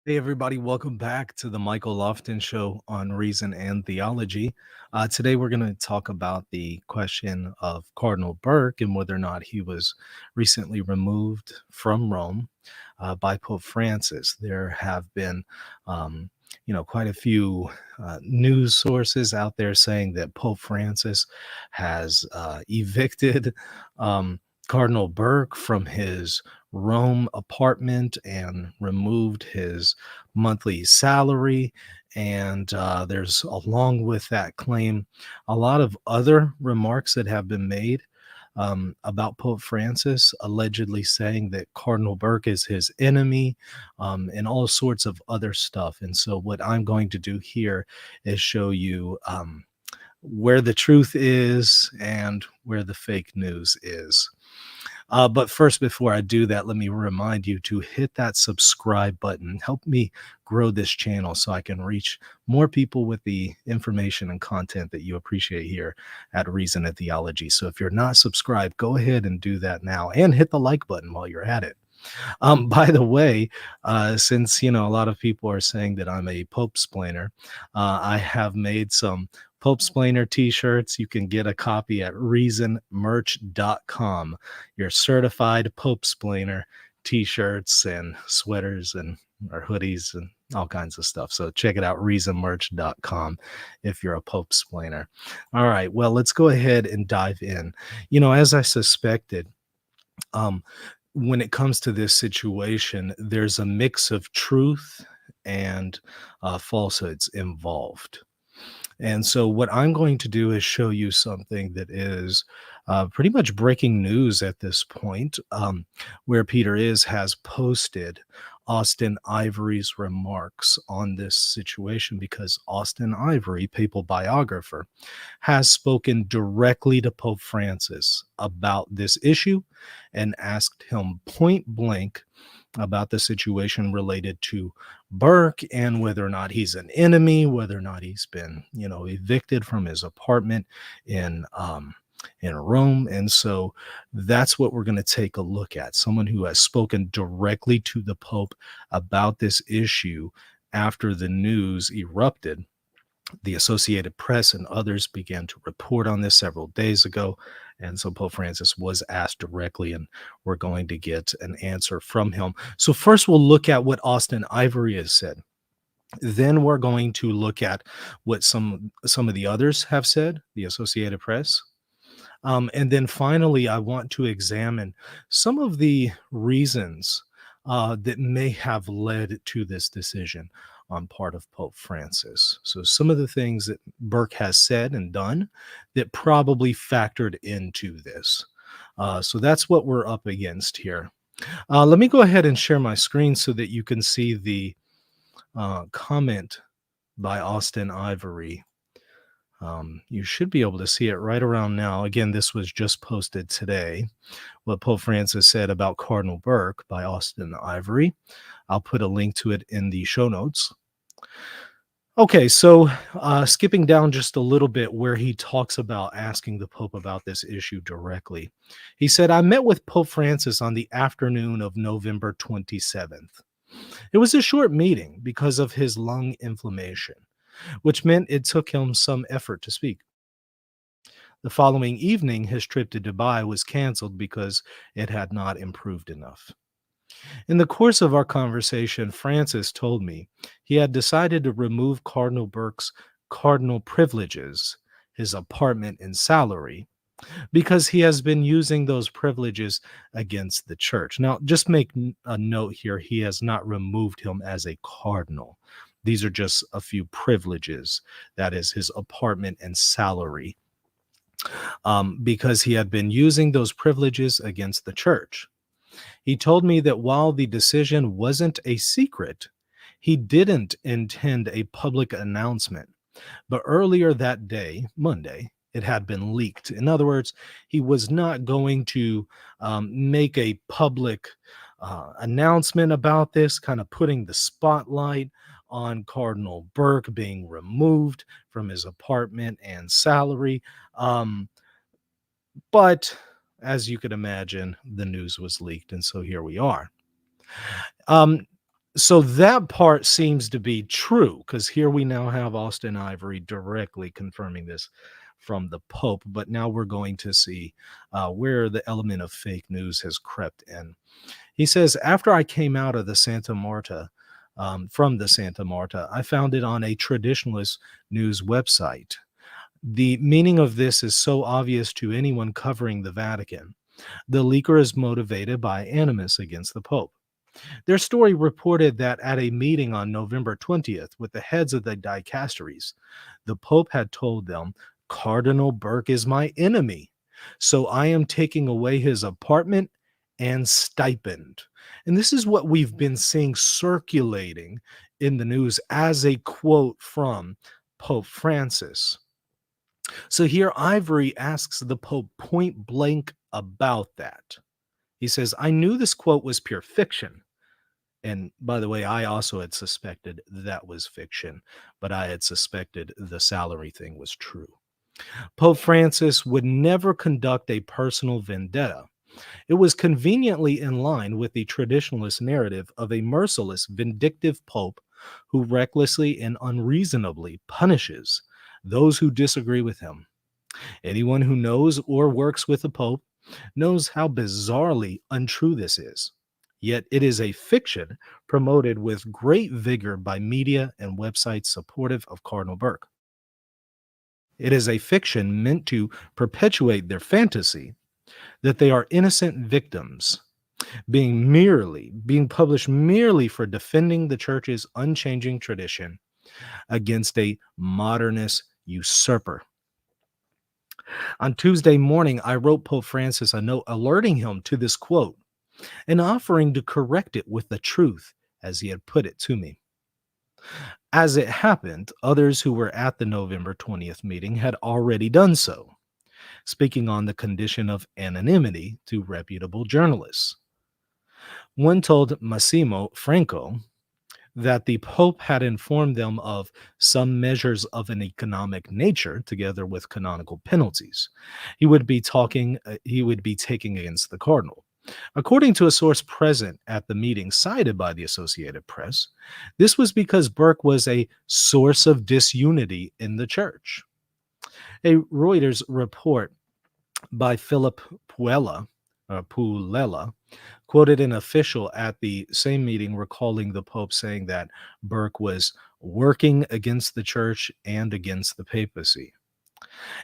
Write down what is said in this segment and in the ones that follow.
Hey, everybody, welcome back to the Michael Lofton Show on Reason and Theology. Today, we're going to talk about the question of Cardinal Burke and whether or not he was recently removed from Rome by Pope Francis. There have been, quite a few news sources out there saying that Pope Francis has evicted Cardinal Burke from his Rome apartment and removed his monthly salary. And there's, along with that claim, a lot of other remarks that have been made about Pope Francis, allegedly saying that Cardinal Burke is his enemy, and all sorts of other stuff. And so, what I'm going to do here is show you where the truth is and where the fake news is. But first, before I do that, let me remind you to hit that subscribe button. Help me grow this channel so I can reach more people with the information and content that you appreciate here at Reason and Theology. So if you're not subscribed, go ahead and do that now and hit the like button while you're at it. By the way, since a lot of people are saying that I'm a Pope splainer, I have made some Pope Splainer t-shirts. You can get a copy at reasonmerch.com. Your certified Pope Splainer t-shirts and sweaters and or hoodies and all kinds of stuff. So check it out, reasonmerch.com, if you're a Pope Splainer. All right, well, let's go ahead and dive in. As I suspected, when it comes to this situation, there's a mix of truth and falsehoods involved. And so what I'm going to do is show you something that is pretty much breaking news at this point, where Peter has posted Austin Ivory's remarks on this situation, because Austin Ivory, papal biographer, has spoken directly to Pope Francis about this issue and asked him point blank about the situation related to Burke and whether or not he's an enemy, whether or not he's been, evicted from his apartment in Rome. And so that's what we're going to take a look at. Someone who has spoken directly to the Pope about this issue after the news erupted. The Associated Press and others began to report on this several days ago. And so Pope Francis was asked directly, and we're going to get an answer from him. So first, we'll look at what Austin Ivory has said. Then we're going to look at what some of the others have said, the Associated Press. And then finally, I want to examine some of the reasons that may have led to this decision on part of Pope Francis. So some of the things that Burke has said and done that probably factored into this. So that's what we're up against here. Let me go ahead and share my screen so that you can see the comment by Austin Ivory. You should be able to see it right around now. Again, this was just posted today. What Pope Francis said about Cardinal Burke by Austin Ivory. I'll put a link to it in the show notes. Okay, so skipping down just a little bit where he talks about asking the Pope about this issue directly. He said, I met with Pope Francis on the afternoon of November 27th. It was a short meeting because of his lung inflammation, which meant it took him some effort to speak. The following evening, his trip to Dubai was canceled because it had not improved enough. In the course of our conversation, Francis told me he had decided to remove Cardinal Burke's cardinal privileges, his apartment and salary, because he has been using those privileges against the church. Now, just make a note here, he has not removed him as a cardinal. These are just a few privileges, that is his apartment and salary, because he had been using those privileges against the church. He told me that while the decision wasn't a secret, he didn't intend a public announcement. But earlier that day, Monday, it had been leaked. In other words, he was not going to make a public announcement about this, kind of putting the spotlight on Cardinal Burke being removed from his apartment and salary. But as you could imagine, the news was leaked, and so here we are. So that part seems to be true, because here we now have Austin Ivory directly confirming this from the Pope. But now we're going to see where the element of fake news has crept in. He says, after I came out of the Santa Marta, from the Santa Marta, I found it on a traditionalist news website. The meaning of this is so obvious to anyone covering the Vatican. The leaker is motivated by animus against the Pope. Their story reported that at a meeting on November 20th with the heads of the dicasteries, the Pope had told them, Cardinal Burke is my enemy, so I am taking away his apartment and stipend. And this is what we've been seeing circulating in the news as a quote from Pope Francis. So here Ivory asks the Pope point blank about that. He says, I knew this quote was pure fiction. And by the way, I also had suspected that was fiction, but I had suspected the salary thing was true. Pope Francis would never conduct a personal vendetta. It was conveniently in line with the traditionalist narrative of a merciless, vindictive pope who recklessly and unreasonably punishes those who disagree with him. Anyone who knows or works with the Pope knows how bizarrely untrue this is. Yet it is a fiction promoted with great vigor by media and websites supportive of Cardinal Burke. It is a fiction meant to perpetuate their fantasy that they are innocent victims being published merely for defending the church's unchanging tradition against a modernist usurper. On Tuesday morning, I wrote Pope Francis a note alerting him to this quote and offering to correct it with the truth as he had put it to me. As it happened, others who were at the November 20th meeting had already done so, speaking on the condition of anonymity to reputable journalists. One told Massimo Franco that the Pope had informed them of some measures of an economic nature, together with canonical penalties, he would be taking against the cardinal. According to a source present at the meeting cited by the Associated Press, this was because Burke was a source of disunity in the church. A Reuters report by Philip Puella quoted an official at the same meeting recalling the Pope saying that Burke was working against the church and against the papacy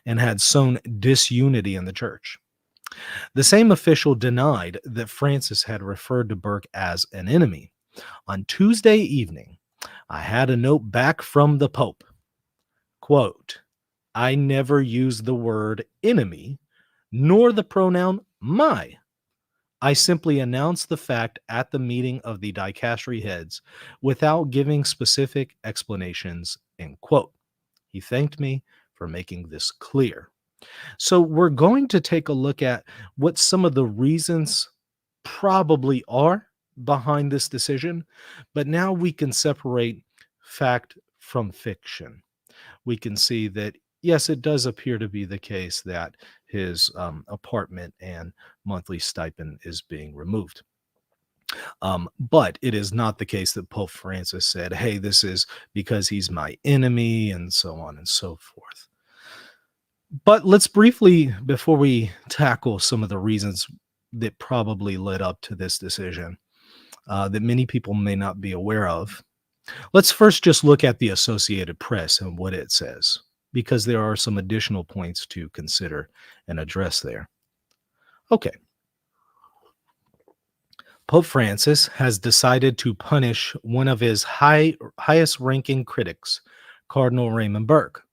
and had sown disunity in the church. The same official denied that Francis had referred to Burke as an enemy. On Tuesday evening, I had a note back from the Pope. Quote, I never used the word enemy nor the pronoun my. I simply announced the fact at the meeting of the dicastery heads without giving specific explanations, end quote. He thanked me for making this clear. So we're going to take a look at what some of the reasons probably are behind this decision, but now we can separate fact from fiction. We can see that, yes, it does appear to be the case that his apartment and monthly stipend is being removed. But it is not the case that Pope Francis said, hey, this is because he's my enemy, and so on and so forth. But let's briefly, before we tackle some of the reasons that probably led up to this decision that many people may not be aware of, let's first just look at the Associated Press and what it says, because there are some additional points to consider and address there. Okay. Pope Francis has decided to punish one of his highest-ranking critics, Cardinal Raymond Burke,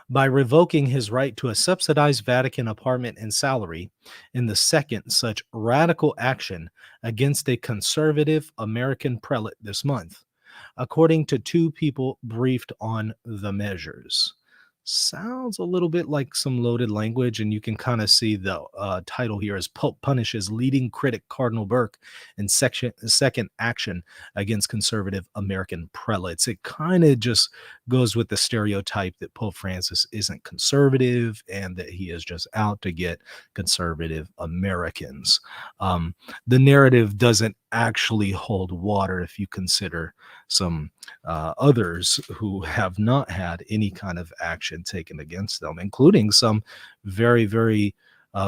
by revoking his right to a subsidized Vatican apartment and salary in the second such radical action against a conservative American prelate this month, according to two people briefed on the measures. Sounds a little bit like some loaded language, and you can kind of see the title here is Pope Punishes Leading Critic Cardinal Burke in second action against conservative American prelates. It kind of just goes with the stereotype that Pope Francis isn't conservative and that he is just out to get conservative Americans. The narrative doesn't actually hold water if you consider some others who have not had any kind of action taken against them, including some very, very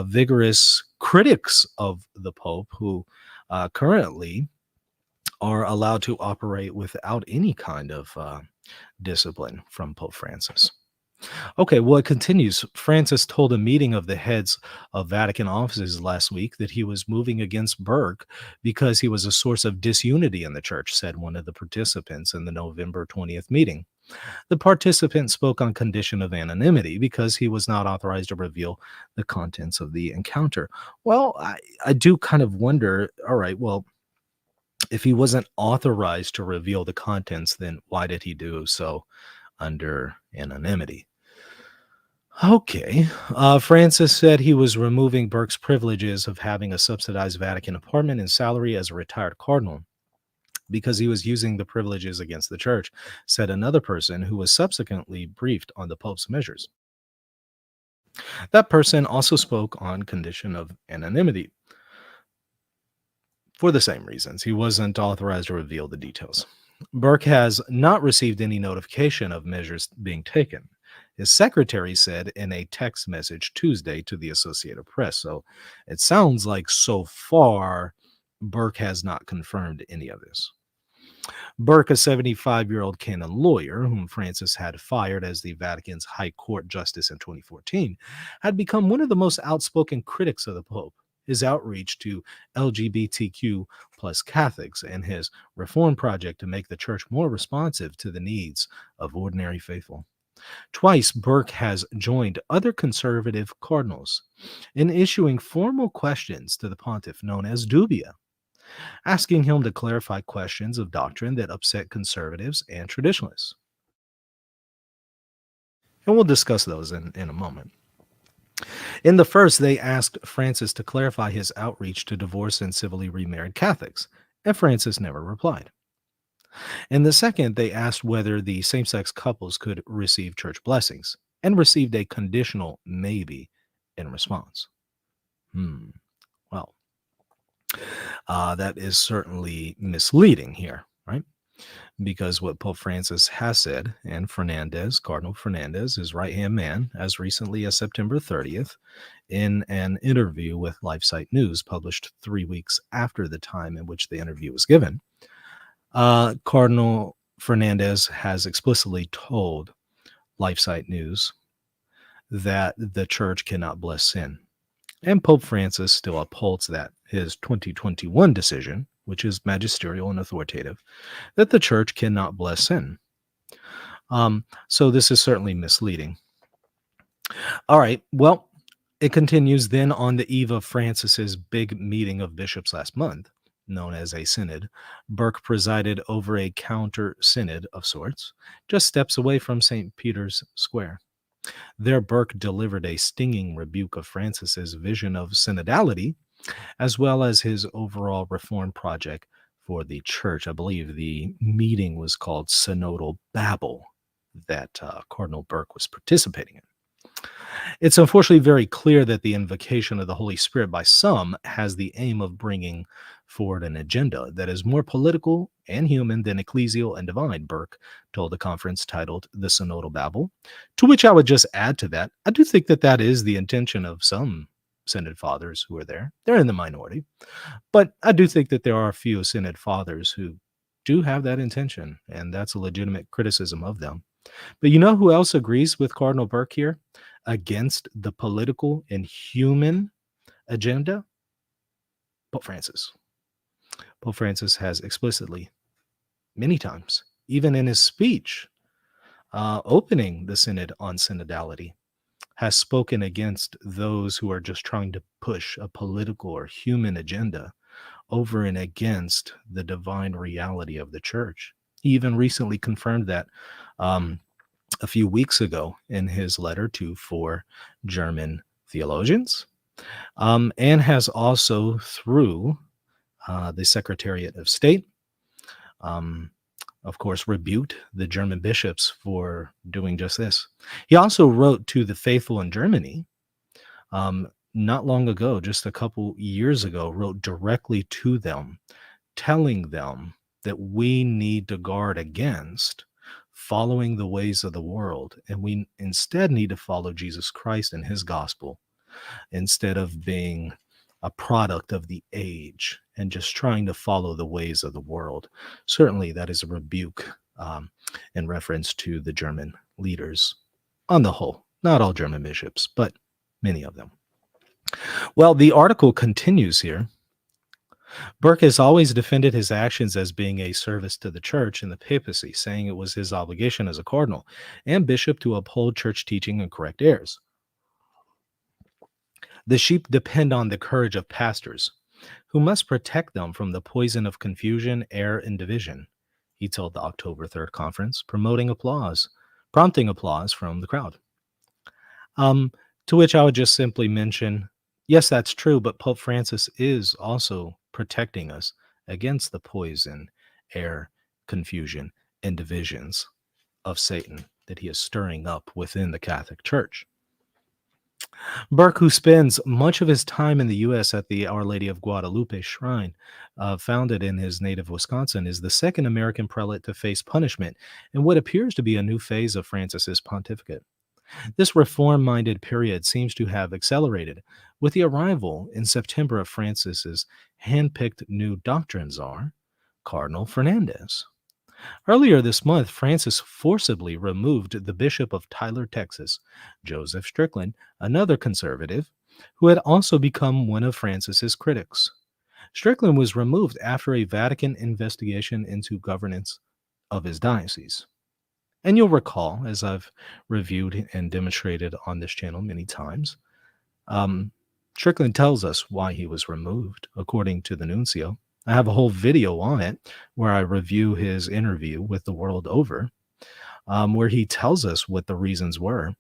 vigorous critics of the Pope who currently are allowed to operate without any kind of discipline from Pope Francis. Okay, well, it continues. Francis told a meeting of the heads of Vatican offices last week that he was moving against Burke because he was a source of disunity in the church, said one of the participants in the November 20th meeting. The participant spoke on condition of anonymity because he was not authorized to reveal the contents of the encounter. Well, I do kind of wonder, all right, well, if he wasn't authorized to reveal the contents, then why did he do so under anonymity? Okay. Francis said he was removing Burke's privileges of having a subsidized Vatican apartment and salary as a retired cardinal because he was using the privileges against the church, said another person who was subsequently briefed on the Pope's measures. That person also spoke on condition of anonymity for the same reasons. He wasn't authorized to reveal the details. Burke has not received any notification of measures being taken, his secretary said in a text message Tuesday to the Associated Press. So it sounds like so far Burke has not confirmed any of this. Burke, a 75-year-old canon lawyer whom Francis had fired as the Vatican's High Court justice in 2014, had become one of the most outspoken critics of the Pope. His outreach to LGBTQ plus Catholics and his reform project to make the church more responsive to the needs of ordinary faithful. Twice, Burke has joined other conservative cardinals in issuing formal questions to the pontiff known as dubia, asking him to clarify questions of doctrine that upset conservatives and traditionalists. And we'll discuss those in a moment. In the first, they asked Francis to clarify his outreach to divorced and civilly remarried Catholics, and Francis never replied. In the second, they asked whether the same-sex couples could receive church blessings, and received a conditional maybe in response. Well, that is certainly misleading here, right? Because what Pope Francis has said, and Cardinal Fernandez, his right-hand man, as recently as September 30th, in an interview with LifeSite News published 3 weeks after the time in which the interview was given, Cardinal Fernandez has explicitly told LifeSite News that the church cannot bless sin. And Pope Francis still upholds that, his 2021 decision, which is magisterial and authoritative, that the church cannot bless sin. So this is certainly misleading. All right, well, it continues then on the eve of Francis's big meeting of bishops last month, known as a synod. Burke presided over a counter-synod of sorts, just steps away from St. Peter's Square. There, Burke delivered a stinging rebuke of Francis's vision of synodality, as well as his overall reform project for the church. I believe the meeting was called Synodal Babel that Cardinal Burke was participating in. It's unfortunately very clear that the invocation of the Holy Spirit by some has the aim of bringing forward an agenda that is more political and human than ecclesial and divine, Burke told a conference titled The Synodal Babel, to which I would just add to that, I do think that that is the intention of some synod fathers who are there. They're in the minority, but I do think that there are a few synod fathers who do have that intention, and that's a legitimate criticism of them. But you know who else agrees with Cardinal Burke here against the political and human agenda? Pope Francis. Pope Francis has explicitly, many times, even in his speech opening the synod on synodality, has spoken against those who are just trying to push a political or human agenda over and against the divine reality of the church. He even recently confirmed that a few weeks ago in his letter to 4 German theologians, and has also through the Secretariat of State, of course, rebuked the German bishops for doing just this. He also wrote to the faithful in Germany not long ago, just a couple years ago, wrote directly to them telling them that we need to guard against following the ways of the world, and we instead need to follow Jesus Christ and his gospel instead of being a product of the age and just trying to follow the ways of the world. Certainly, that is a rebuke in reference to the German leaders on the whole. Not all German bishops, but many of them. Well, the article continues here. Burke has always defended his actions as being a service to the church and the papacy, saying it was his obligation as a cardinal and bishop to uphold church teaching and correct errors. The sheep depend on the courage of pastors, who must protect them from the poison of confusion, error, and division, he told the October 3rd conference, prompting applause from the crowd. To which I would just simply mention, yes, that's true, but Pope Francis is also protecting us against the poison, error, confusion, and divisions of Satan that he is stirring up within the Catholic Church. Burke, who spends much of his time in the U.S. at the Our Lady of Guadalupe Shrine, founded in his native Wisconsin, is the second American prelate to face punishment in what appears to be a new phase of Francis's pontificate. This reform-minded period seems to have accelerated with the arrival in September of Francis's hand-picked new doctrine czar, Cardinal Fernandez. Earlier this month, Francis forcibly removed the Bishop of Tyler, Texas, Joseph Strickland, another conservative, who had also become one of Francis's critics. Strickland was removed after a Vatican investigation into governance of his diocese. And you'll recall, as I've reviewed and demonstrated on this channel many times, Strickland tells us why he was removed, according to the nuncio. I have a whole video on it where I review his interview with the world over, where he tells us what the reasons were,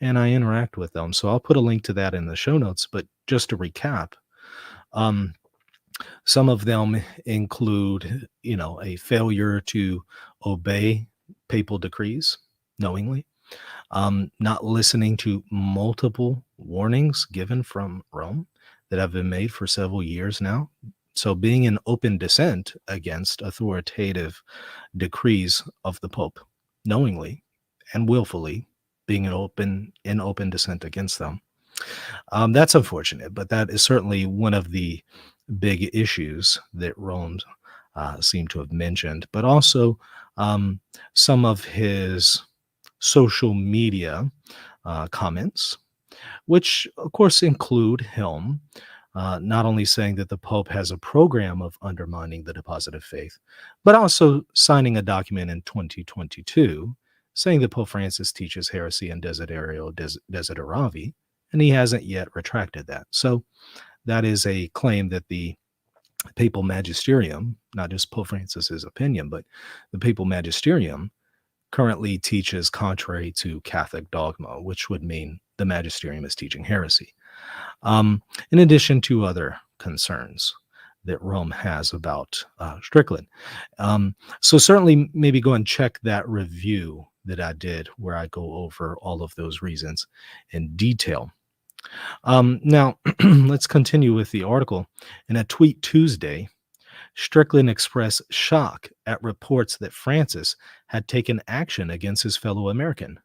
and I interact with them. So I'll put a link to that in the show notes. But just to recap, some of them include, a failure to obey papal decrees knowingly, not listening to multiple warnings given from Rome that have been made for several years now. So being in open dissent against authoritative decrees of the Pope, knowingly and willfully being in open dissent against them. That's unfortunate, but that is certainly one of the big issues that Rome seemed to have mentioned, but also some of his social media comments, which of course include him not only saying that the Pope has a program of undermining the deposit of faith, but also signing a document in 2022 saying that Pope Francis teaches heresy and desideravi, and he hasn't yet retracted that. So that is a claim that the papal magisterium, not just Pope Francis's opinion, but the papal magisterium currently teaches contrary to Catholic dogma, which would mean the magisterium is teaching heresy. In addition to other concerns that Rome has about Strickland. So certainly maybe go and check that review that I did where I go over all of those reasons in detail. Now, let's continue with the article. In a tweet Tuesday, Strickland expressed shock at reports that Francis had taken action against his fellow American,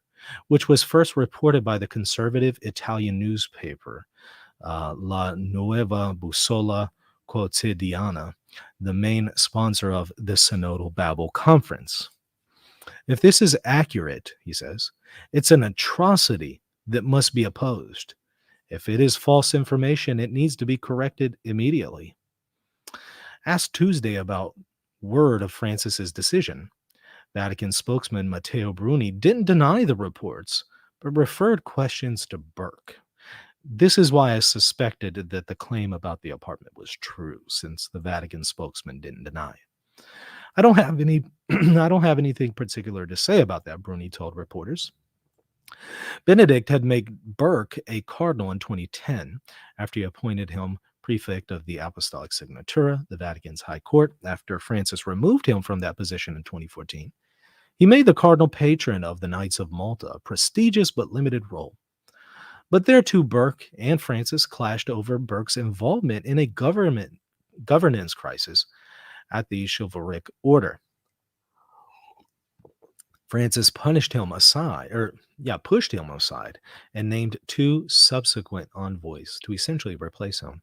which was first reported by the conservative Italian newspaper La Nuova Bussola Quotidiana, the main sponsor of the Synodal Babel Conference. If this is accurate, he says, it's an atrocity that must be opposed. If it is false information, it needs to be corrected immediately. Asked Tuesday about word of Francis's decision, Vatican spokesman Matteo Bruni didn't deny the reports, but referred questions to Burke. This is why I suspected that the claim about the apartment was true, since the Vatican spokesman didn't deny it. I don't have anything particular to say about that, Bruni told reporters. Benedict had made Burke a cardinal in 2010 after he appointed him prefect of the Apostolic Signatura, the Vatican's high court, after Francis removed him from that position in 2014. He made the cardinal patron of the Knights of Malta, a prestigious but limited role. But there too, Burke and Francis clashed over Burke's involvement in a governance crisis at the chivalric order. Francis pushed him aside, and named 2 subsequent envoys to essentially replace him.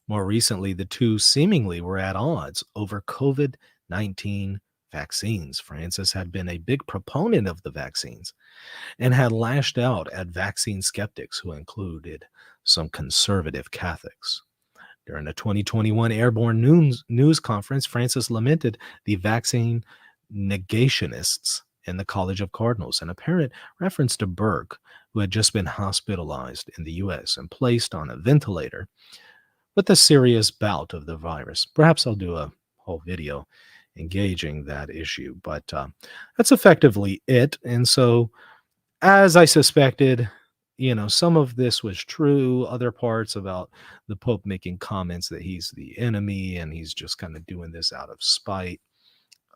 More recently, the 2 seemingly were at odds over COVID-19 vaccines. Francis had been a big proponent of the vaccines and had lashed out at vaccine skeptics who included some conservative Catholics. During a 2021 Airborne News Conference, Francis lamented the vaccine negationists in the College of Cardinals, an apparent reference to Burke, who had just been hospitalized in the U.S. and placed on a ventilator with a serious bout of the virus. Perhaps I'll do a whole video engaging that issue, but that's effectively it. And so, as I suspected, some of this was true. Other parts about the Pope making comments that he's the enemy and he's just kind of doing this out of spite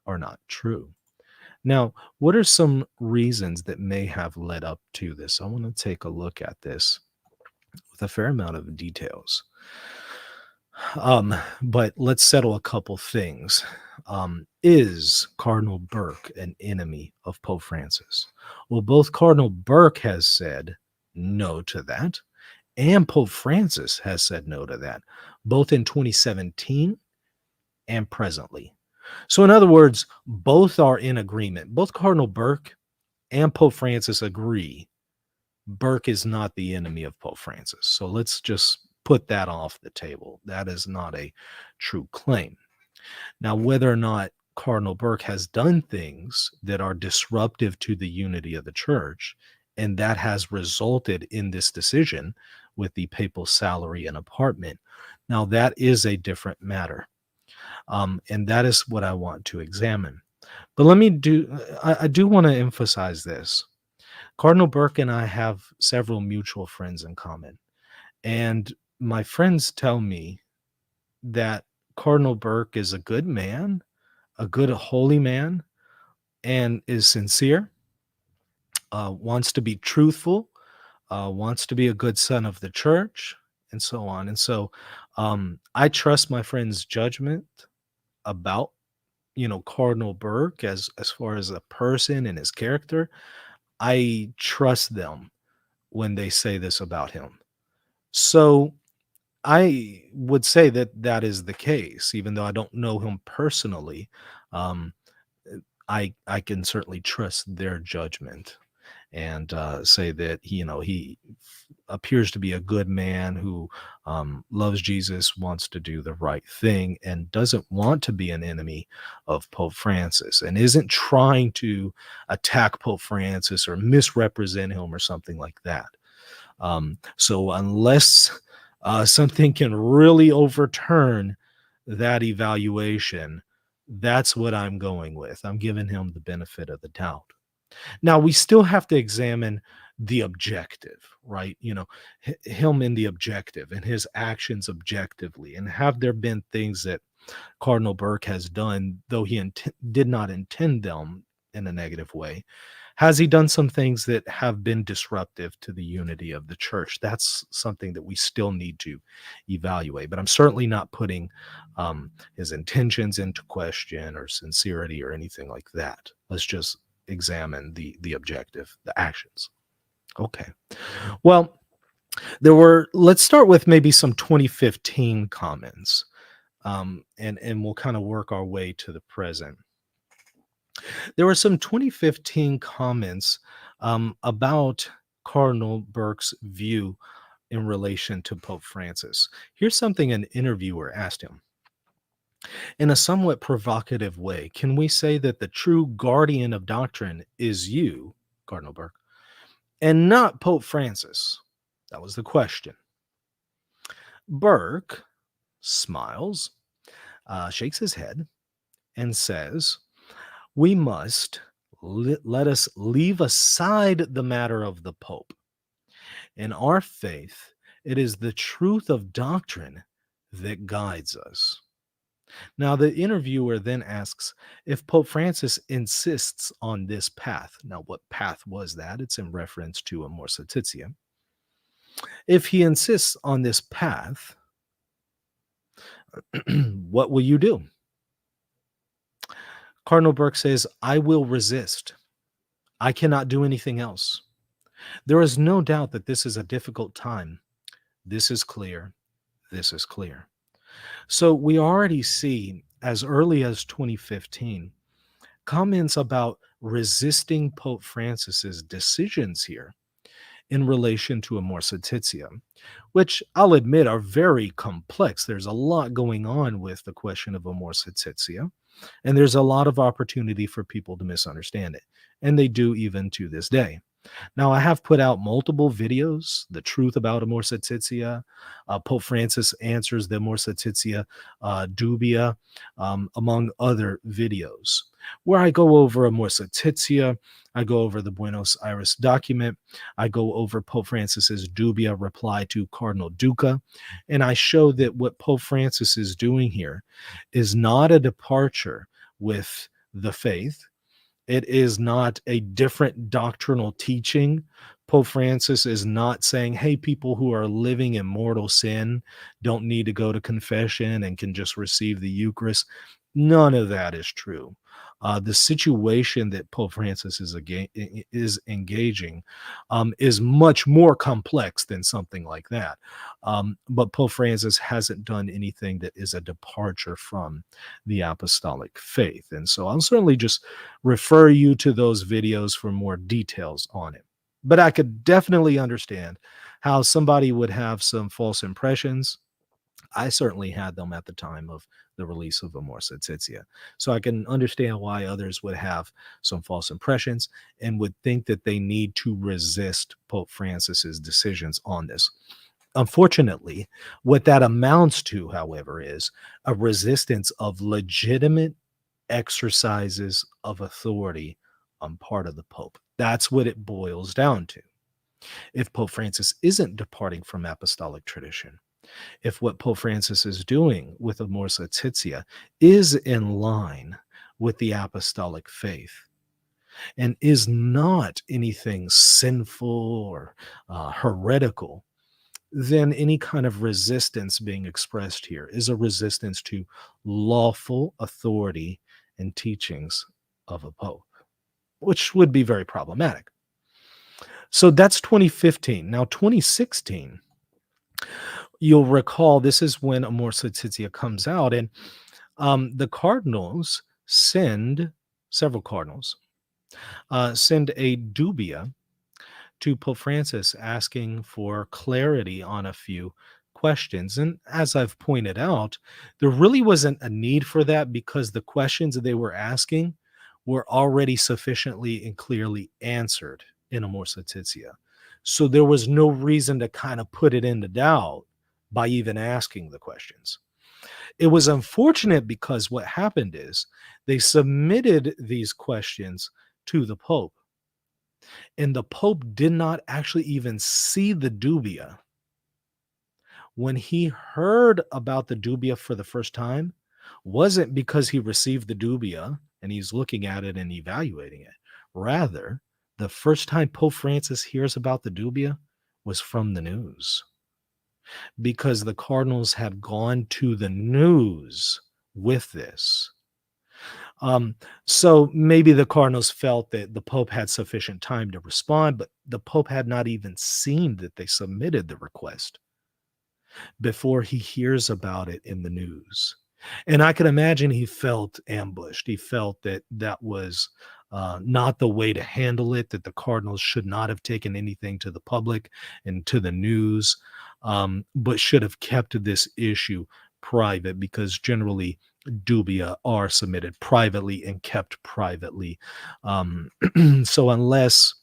are not true. Now, what are some reasons that may have led up to this? I want to take a look at this with a fair amount of details. But let's settle a couple things. Is Cardinal Burke an enemy of Pope Francis? Well, both Cardinal Burke has said no to that, and Pope Francis has said no to that, both in 2017 and presently. So in other words, both are in agreement. Both Cardinal Burke and Pope Francis agree Burke is not the enemy of Pope Francis. So let's just put that off the table. That is not a true claim. Now, whether or not Cardinal Burke has done things that are disruptive to the unity of the church, and that has resulted in this decision with the papal salary and apartment, now that is a different matter. And that is what I want to examine. But I do want to emphasize this. Cardinal Burke and I have several mutual friends in common. And my friends tell me that Cardinal Burke is a good man, a good holy man, and is sincere, wants to be truthful, wants to be a good son of the church, and so on. And so I trust my friend's judgment about Cardinal Burke as far as a person and his character. I trust them when they say this about him. So I would say that that is the case, even though I don't know him personally. um, I can certainly trust their judgment and say that he appears to be a good man who loves Jesus, wants to do the right thing, and doesn't want to be an enemy of Pope Francis, and isn't trying to attack Pope Francis or misrepresent him or something like that. So unless something can really overturn that evaluation, that's what I'm going with. I'm giving him the benefit of the doubt. Now, we still have to examine the objective, right? Him in the objective and his actions objectively. And have there been things that Cardinal Burke has done, though he did not intend them in a negative way? Has he done some things that have been disruptive to the unity of the church? That's something that we still need to evaluate. But I'm certainly not putting his intentions into question or sincerity or anything like that. Let's just examine the objective, the actions. Okay. Well, let's start with maybe some 2015 comments, and we'll kind of work our way to the present. There were some 2015 comments about Cardinal Burke's view in relation to Pope Francis. Here's something an interviewer asked him. In a somewhat provocative way, can we say that the true guardian of doctrine is you, Cardinal Burke, and not Pope Francis? That was the question. Burke smiles, shakes his head, and says, we must let us leave aside the matter of the Pope. In our faith, it is the truth of doctrine that guides us. Now, the interviewer then asks if Pope Francis insists on this path. Now, what path was that? It's in reference to Amor Laetitia. If he insists on this path, what will you do? Cardinal Burke says, I will resist. I cannot do anything else. There is no doubt that this is a difficult time. This is clear. This is clear. So we already see as early as 2015 comments about resisting Pope Francis's decisions here in relation to Amor Laetitia, which I'll admit are very complex. There's a lot going on with the question of Amor Laetitia, and there's a lot of opportunity for people to misunderstand it, and they do even to this day. Now, I have put out multiple videos, the truth about Amor Laetitia, Pope Francis answers the Amor Laetitia dubia, among other videos, where I go over Amor Laetitia, I go over the Buenos Aires document, I go over Pope Francis's dubia reply to Cardinal Duca, and I show that what Pope Francis is doing here is not a departure with the faith. It is not a different doctrinal teaching. Pope Francis is not saying, hey, people who are living in mortal sin don't need to go to confession and can just receive the Eucharist. None of that is true. The situation that Pope Francis is engaging is much more complex than something like that. But Pope Francis hasn't done anything that is a departure from the apostolic faith. And so I'll certainly just refer you to those videos for more details on it. But I could definitely understand how somebody would have some false impressions. I certainly had them at the time of the release of Amor Laetitia. So I can understand why others would have some false impressions and would think that they need to resist Pope Francis's decisions on this. Unfortunately, what that amounts to, however, is a resistance of legitimate exercises of authority on part of the Pope. That's what it boils down to. If Pope Francis isn't departing from apostolic tradition, if what Pope Francis is doing with Amor Laetitia is in line with the apostolic faith and is not anything sinful or heretical, then any kind of resistance being expressed here is a resistance to lawful authority and teachings of a pope, which would be very problematic. So that's 2015. Now, 2016, you'll recall this is when Amor Laetitia comes out, and the cardinals several cardinals send a dubia to Pope Francis asking for clarity on a few questions. And as I've pointed out, there really wasn't a need for that because the questions that they were asking were already sufficiently and clearly answered in Amor Laetitia. So there was no reason to kind of put it into doubt by even asking the questions. It was unfortunate because what happened is they submitted these questions to the Pope, and the Pope did not actually even see the dubia. When he heard about the dubia for the first time, wasn't because he received the dubia and he's looking at it and evaluating it. Rather, the first time Pope Francis hears about the dubia was from the news, because the cardinals had gone to the news with this. So maybe the cardinals felt that the Pope had sufficient time to respond, but the Pope had not even seen that they submitted the request before he hears about it in the news. And I can imagine he felt ambushed. He felt that that was not the way to handle it, that the cardinals should not have taken anything to the public and to the news, but should have kept this issue private, because generally dubia are submitted privately and kept privately. So unless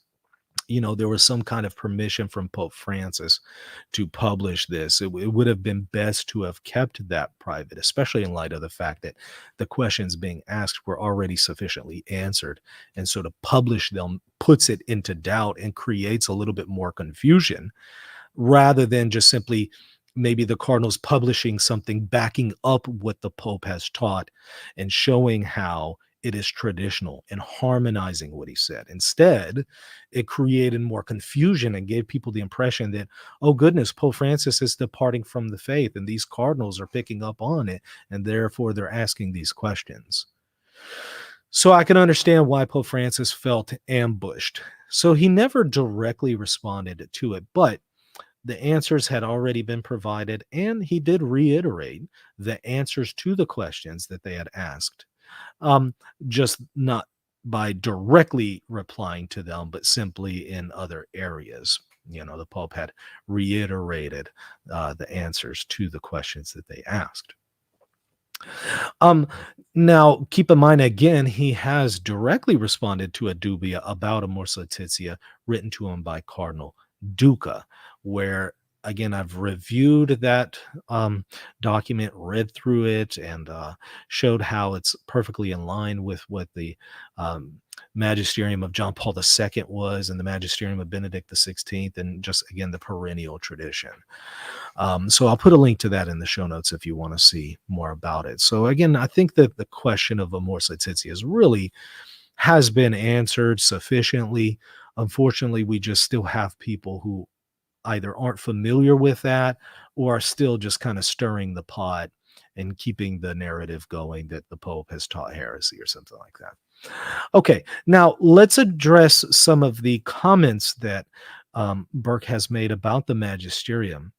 there was some kind of permission from Pope Francis to publish this, it would have been best to have kept that private, especially in light of the fact that the questions being asked were already sufficiently answered. And so to publish them puts it into doubt and creates a little bit more confusion, rather than just simply maybe the cardinals publishing something backing up what the Pope has taught and showing how it is traditional and harmonizing what he said. Instead, it created more confusion and gave people the impression that, oh goodness, Pope Francis is departing from the faith and these cardinals are picking up on it, and therefore they're asking these questions. So I can understand why Pope Francis felt ambushed. So he never directly responded to it, but the answers had already been provided, and he did reiterate the answers to the questions that they had asked. Um, just not by directly replying to them, but simply in other areas. The Pope had reiterated the answers to the questions that they asked. Um, Now, keep in mind again, he has directly responded to a dubia about Amors Laetitia written to him by Cardinal Duca, where again I've reviewed that document, read through it, and showed how it's perfectly in line with what the magisterium of John Paul II was, and the magisterium of Benedict XVI, and just again the perennial tradition. So I'll put a link to that in the show notes if you want to see more about it. So again, I think that the question of Amors Laetitia really has been answered sufficiently. Unfortunately, we just still have people who either aren't familiar with that or are still just kind of stirring the pot and keeping the narrative going that the Pope has taught heresy or something like that. Okay, now let's address some of the comments that Burke has made about the magisterium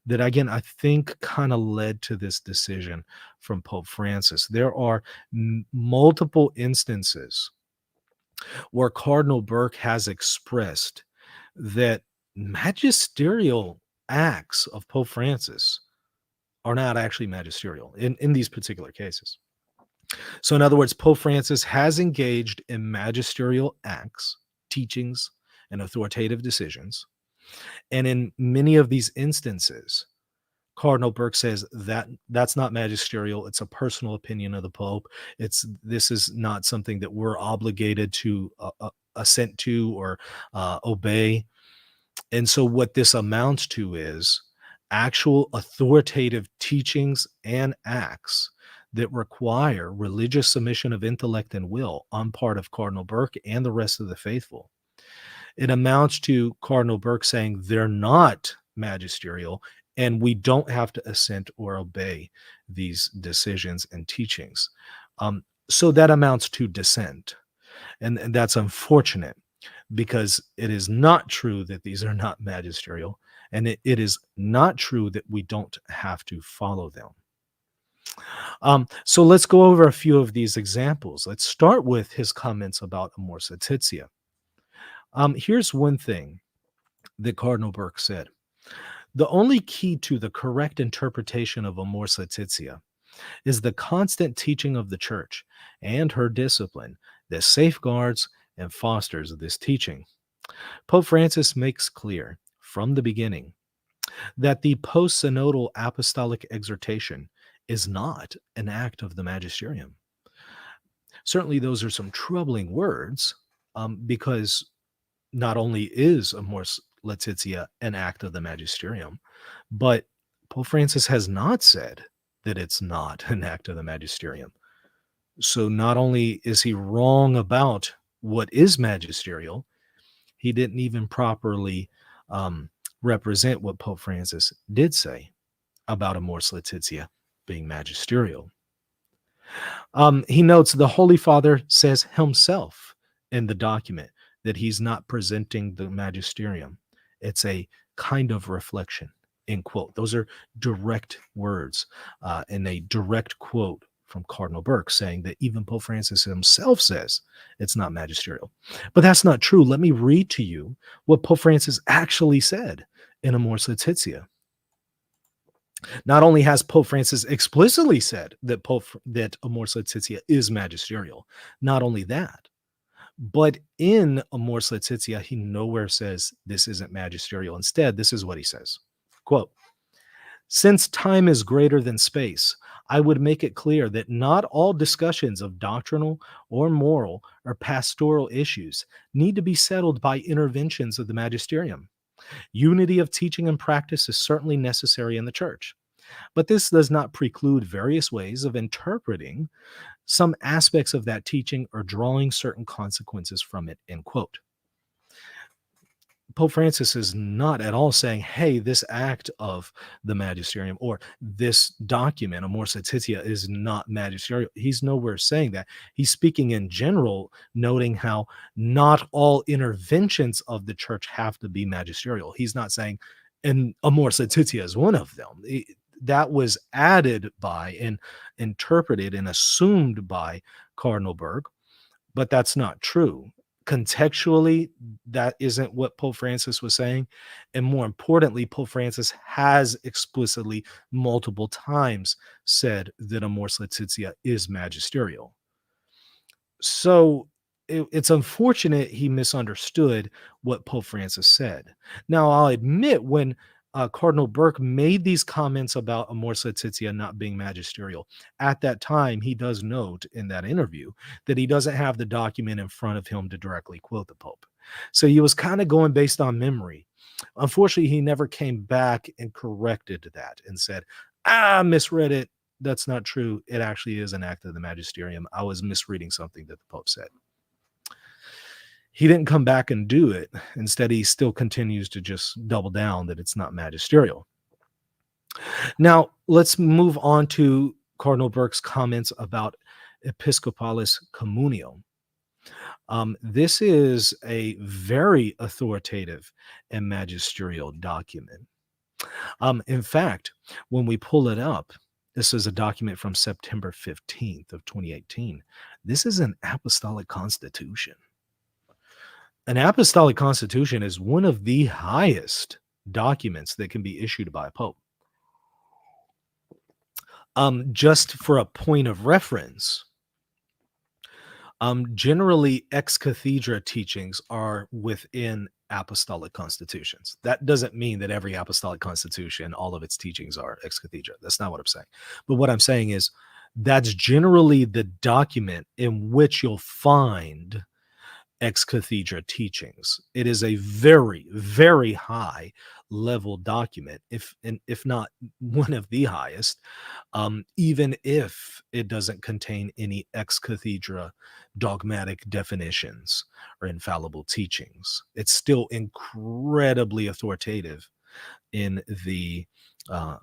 that, again, I think kind of led to this decision from Pope Francis. There are multiple instances where Cardinal Burke has expressed that magisterial acts of Pope Francis are not actually magisterial in these particular cases. So, in other words, Pope Francis has engaged in magisterial acts, teachings, and authoritative decisions. And in many of these instances, Cardinal Burke says that that's not magisterial. It's a personal opinion of the Pope. This is not something that we're obligated to assent to or obey. And so, what this amounts to is actual authoritative teachings and acts that require religious submission of intellect and will on part of Cardinal Burke and the rest of the faithful. It amounts to Cardinal Burke saying they're not magisterial and we don't have to assent or obey these decisions and teachings. So that amounts to dissent. And that's unfortunate because it is not true that these are not magisterial, and it is not true that we don't have to follow them. So let's go over a few of these examples. Let's start with his comments about Amors Laetitia. Here's one thing that Cardinal Burke said. The only key to the correct interpretation of Amors Laetitia is the constant teaching of the Church and her discipline that safeguards and fosters this teaching. Pope Francis makes clear from the beginning that the post-synodal apostolic exhortation is not an act of the magisterium. Certainly, those are some troubling words because not only is Amors Laetitia an act of the magisterium, but Pope Francis has not said that it's not an act of the magisterium. So not only is he wrong about what is magisterial, he didn't even properly represent what Pope Francis did say about Amors Laetitia being magisterial. He notes the Holy Father says himself in the document that he's not presenting the magisterium. It's a kind of reflection, end quote. Those are direct words and a direct quote from Cardinal Burke saying that even Pope Francis himself says it's not magisterial. But that's not true. Let me read to you what Pope Francis actually said in Amors Laetitia. Not only has Pope Francis explicitly said that Amors Laetitia is magisterial, not only that, but in Amors Laetitia, he nowhere says this isn't magisterial. Instead, this is what he says, quote, "Since time is greater than space, I would make it clear that not all discussions of doctrinal or moral or pastoral issues need to be settled by interventions of the magisterium. Unity of teaching and practice is certainly necessary in the Church, but this does not preclude various ways of interpreting some aspects of that teaching or drawing certain consequences from it," end quote. Pope Francis is not at all saying, hey, this act of the magisterium or this document, Amor Laetitia, is not magisterial. He's nowhere saying that. He's speaking in general, noting how not all interventions of the church have to be magisterial. He's not saying, and Amor Laetitia is one of them. That was added by and interpreted and assumed by Cardinal Burke, but that's not true. Contextually, that isn't what Pope Francis was saying. And more importantly, Pope Francis has explicitly multiple times said that Amor Laetitia is magisterial. So it's unfortunate he misunderstood what Pope Francis said. Now, I'll admit when Cardinal Burke made these comments about Amor Laetitia not being magisterial, at that time, he does note in that interview that he doesn't have the document in front of him to directly quote the Pope. So he was kind of going based on memory. Unfortunately, he never came back and corrected that and said, I misread it. That's not true. It actually is an act of the magisterium. I was misreading something that the Pope said. He didn't come back and do it. Instead, he still continues to just double down that it's not magisterial. Now, let's move on to Cardinal Burke's comments about Episcopalis Communio. This is a very authoritative and magisterial document. In fact, when we pull it up, this is a document from September 15th of 2018. This is an Apostolic Constitution. An Apostolic Constitution is one of the highest documents that can be issued by a pope. Just for a point of reference, generally ex cathedra teachings are within apostolic constitutions. That doesn't mean that every apostolic constitution, all of its teachings are ex cathedra. That's not what I'm saying. But what I'm saying is that's generally the document in which you'll find ex cathedra teachings. It is a very, very high level document, if not one of the highest, even if it doesn't contain any ex cathedra dogmatic definitions or infallible teachings. It's still incredibly authoritative in the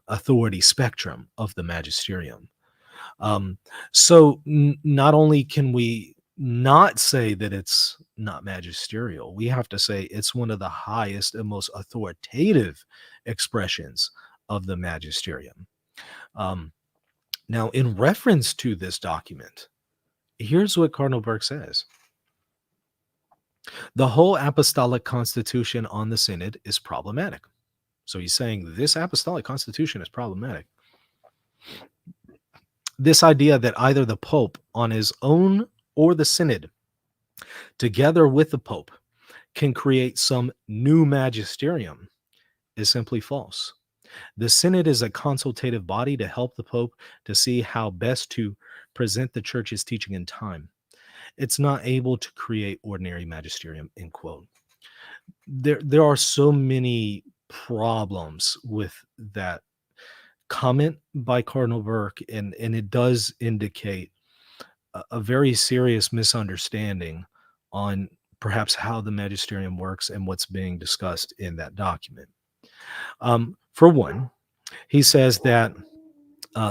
authority spectrum of the magisterium. So not only can we not say that it's not magisterial, we have to say it's one of the highest and most authoritative expressions of the magisterium. Now, in reference to this document, here's what Cardinal Burke says. The whole Apostolic Constitution on the Synod is problematic. So he's saying this Apostolic Constitution is problematic. This idea that either the Pope on his own or the Synod, together with the Pope, can create some new magisterium is simply false. The Synod is a consultative body to help the Pope to see how best to present the Church's teaching in time. It's not able to create ordinary magisterium, end quote. There are so many problems with that comment by Cardinal Burke, and it does indicate a very serious misunderstanding on perhaps how the magisterium works and what's being discussed in that document. For one, he says that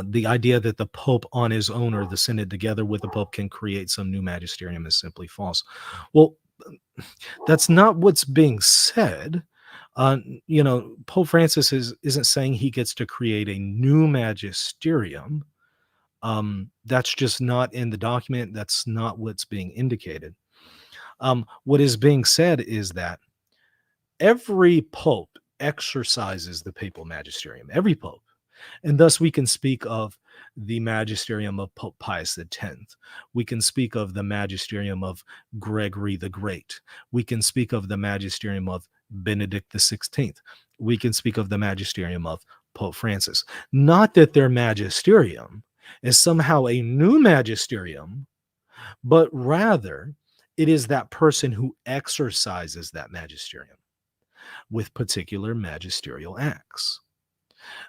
the idea that the Pope on his own or the Synod together with the Pope can create some new magisterium is simply false. Well, that's not what's being said. Pope Francis isn't saying he gets to create a new magisterium. That's just not in the document. That's not what's being indicated. What is being said is that every pope exercises the papal magisterium, every pope. And thus we can speak of the magisterium of Pope Pius X. We can speak of the magisterium of Gregory the Great. We can speak of the magisterium of Benedict XVI. We can speak of the magisterium of Pope Francis. Not that their magisterium is somehow a new magisterium, but rather it is that person who exercises that magisterium with particular magisterial acts.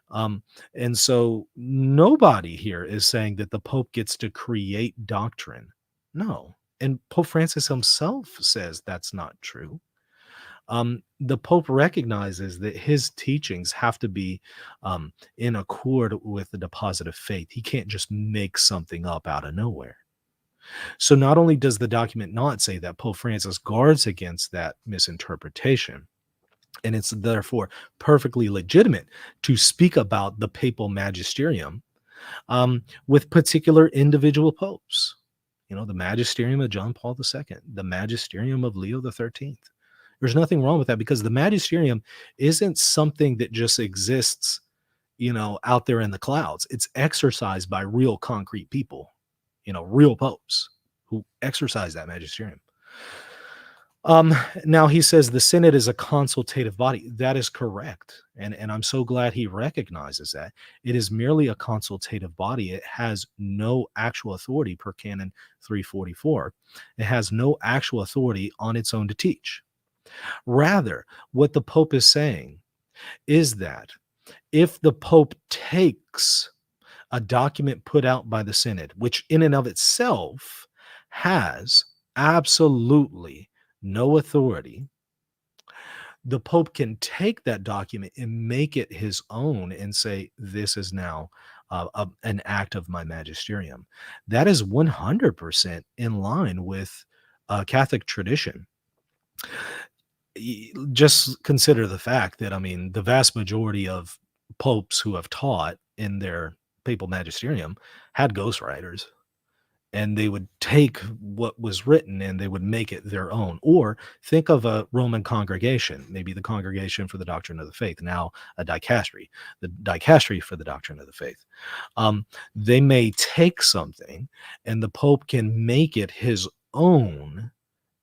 And so nobody here is saying that the Pope gets to create doctrine. No. And Pope Francis himself says that's not true. The Pope recognizes that his teachings have to be in accord with the deposit of faith. He can't just make something up out of nowhere. So not only does the document not say that, Pope Francis guards against that misinterpretation. And it's therefore perfectly legitimate to speak about the papal magisterium with particular individual popes. The magisterium of John Paul II, the magisterium of Leo the 13th. There's nothing wrong with that, because the magisterium isn't something that just exists, out there in the clouds. It's exercised by real concrete people, real popes who exercise that magisterium. Now he says the Synod is a consultative body. That is correct. And I'm so glad he recognizes that. It is merely a consultative body. It has no actual authority per Canon 344. It has no actual authority on its own to teach. Rather, what the Pope is saying is that if the Pope takes a document put out by the Synod, which in and of itself has absolutely no authority, the Pope can take that document and make it his own and say, this is now an act of my magisterium. That is 100% in line with Catholic tradition. Just consider the fact that, the vast majority of popes who have taught in their papal magisterium had ghostwriters. And they would take what was written and they would make it their own. Or think of a Roman congregation, maybe the Congregation for the Doctrine of the Faith, now a dicastery, the dicastery for the Doctrine of the Faith. They may take something and the Pope can make it his own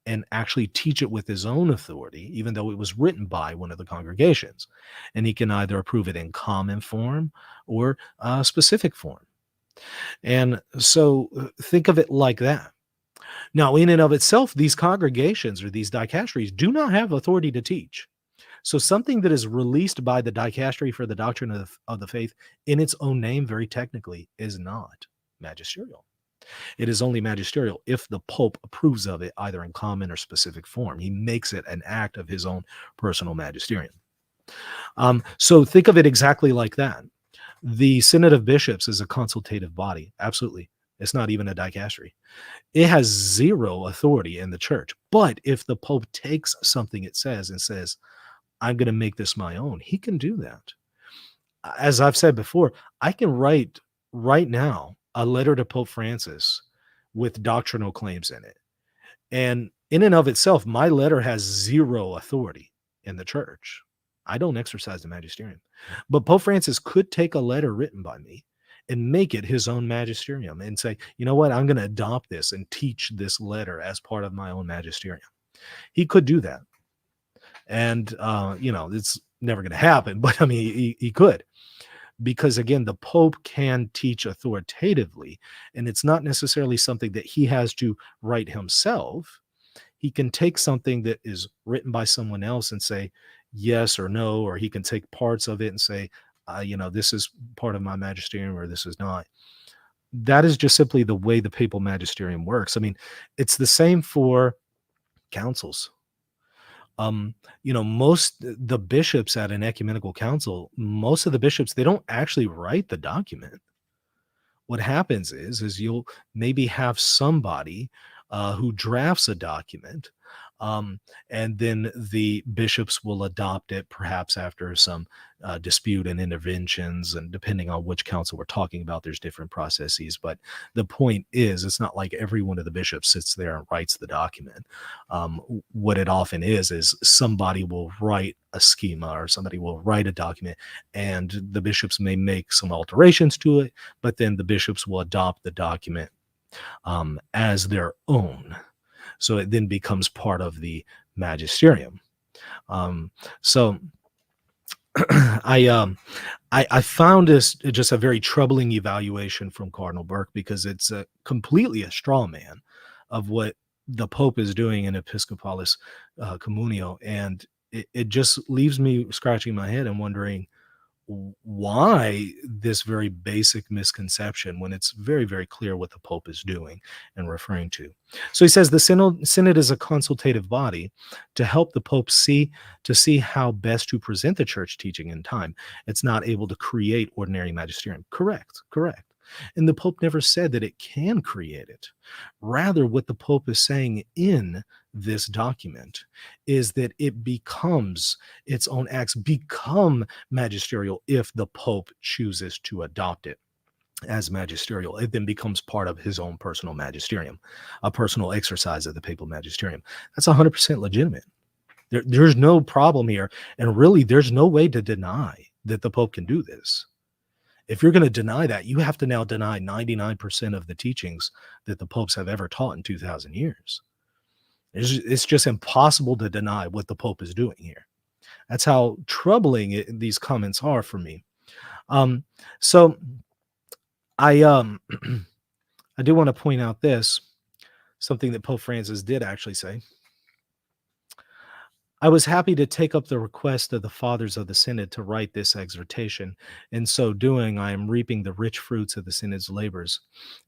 and actually teach it with his own authority, even though it was written by one of the congregations. And he can either approve it in common form or specific form. And so think of it like that. Now, in and of itself, these congregations or these dicasteries do not have authority to teach. So something that is released by the dicastery for the Doctrine of the Faith in its own name, very technically, is not magisterial. It is only magisterial if the Pope approves of it, either in common or specific form. He makes it an act of his own personal magisterium. So think of it exactly like that. The Synod of Bishops is a consultative body. Absolutely. It's not even a dicastery. It has zero authority in the church. But if the Pope takes something it says and says, I'm going to make this my own, he can do that. As I've said before, I can write right now a letter to Pope Francis with doctrinal claims in it. And in and of itself, my letter has zero authority in the church. I don't exercise the magisterium. But Pope Francis could take a letter written by me and make it his own magisterium and say, you know what, I'm going to adopt this and teach this letter as part of my own magisterium. He could do that. And, it's never going to happen, but he could. Because again, the Pope can teach authoritatively, and it's not necessarily something that he has to write himself. He can take something that is written by someone else and say yes or no, or he can take parts of it and say, this is part of my magisterium or this is not. That is just simply the way the papal magisterium works. It's the same for councils. Most the bishops at an ecumenical council, most of the bishops, they don't actually write the document. What happens is you'll maybe have somebody who drafts a document, and then the bishops will adopt it, perhaps after some dispute and interventions, and depending on which council we're talking about, there's different processes. But the point is, it's not like every one of the bishops sits there and writes the document. What it often is somebody will write a schema or somebody will write a document, and the bishops may make some alterations to it, but then the bishops will adopt the document as their own. So it then becomes part of the magisterium. So I found this just a very troubling evaluation from Cardinal Burke, because it's completely a straw man of what the Pope is doing in Episcopalis Communio. And it just leaves me scratching my head and wondering, why this very basic misconception when it's very, very clear what the Pope is doing and referring to. So he says the synod is a consultative body to help the Pope see how best to present the church teaching in time. It's not able to create ordinary magisterium. Correct, correct. And the Pope never said that it can create it. Rather, what the Pope is saying in this document is that it becomes, its own acts become magisterial if the Pope chooses to adopt it as magisterial. It then becomes part of his own personal magisterium, a personal exercise of the papal magisterium. That's 100% legitimate. There's no problem here. And really, there's no way to deny that the Pope can do this. If you're going to deny that, you have to now deny 99% of the teachings that the popes have ever taught in 2,000 years. It's just impossible to deny what the Pope is doing here. That's how troubling these comments are for me. So I I do want to point out something that Pope Francis did actually say. I was happy to take up the request of the fathers of the synod to write this exhortation. In so doing, I am reaping the rich fruits of the synod's labors.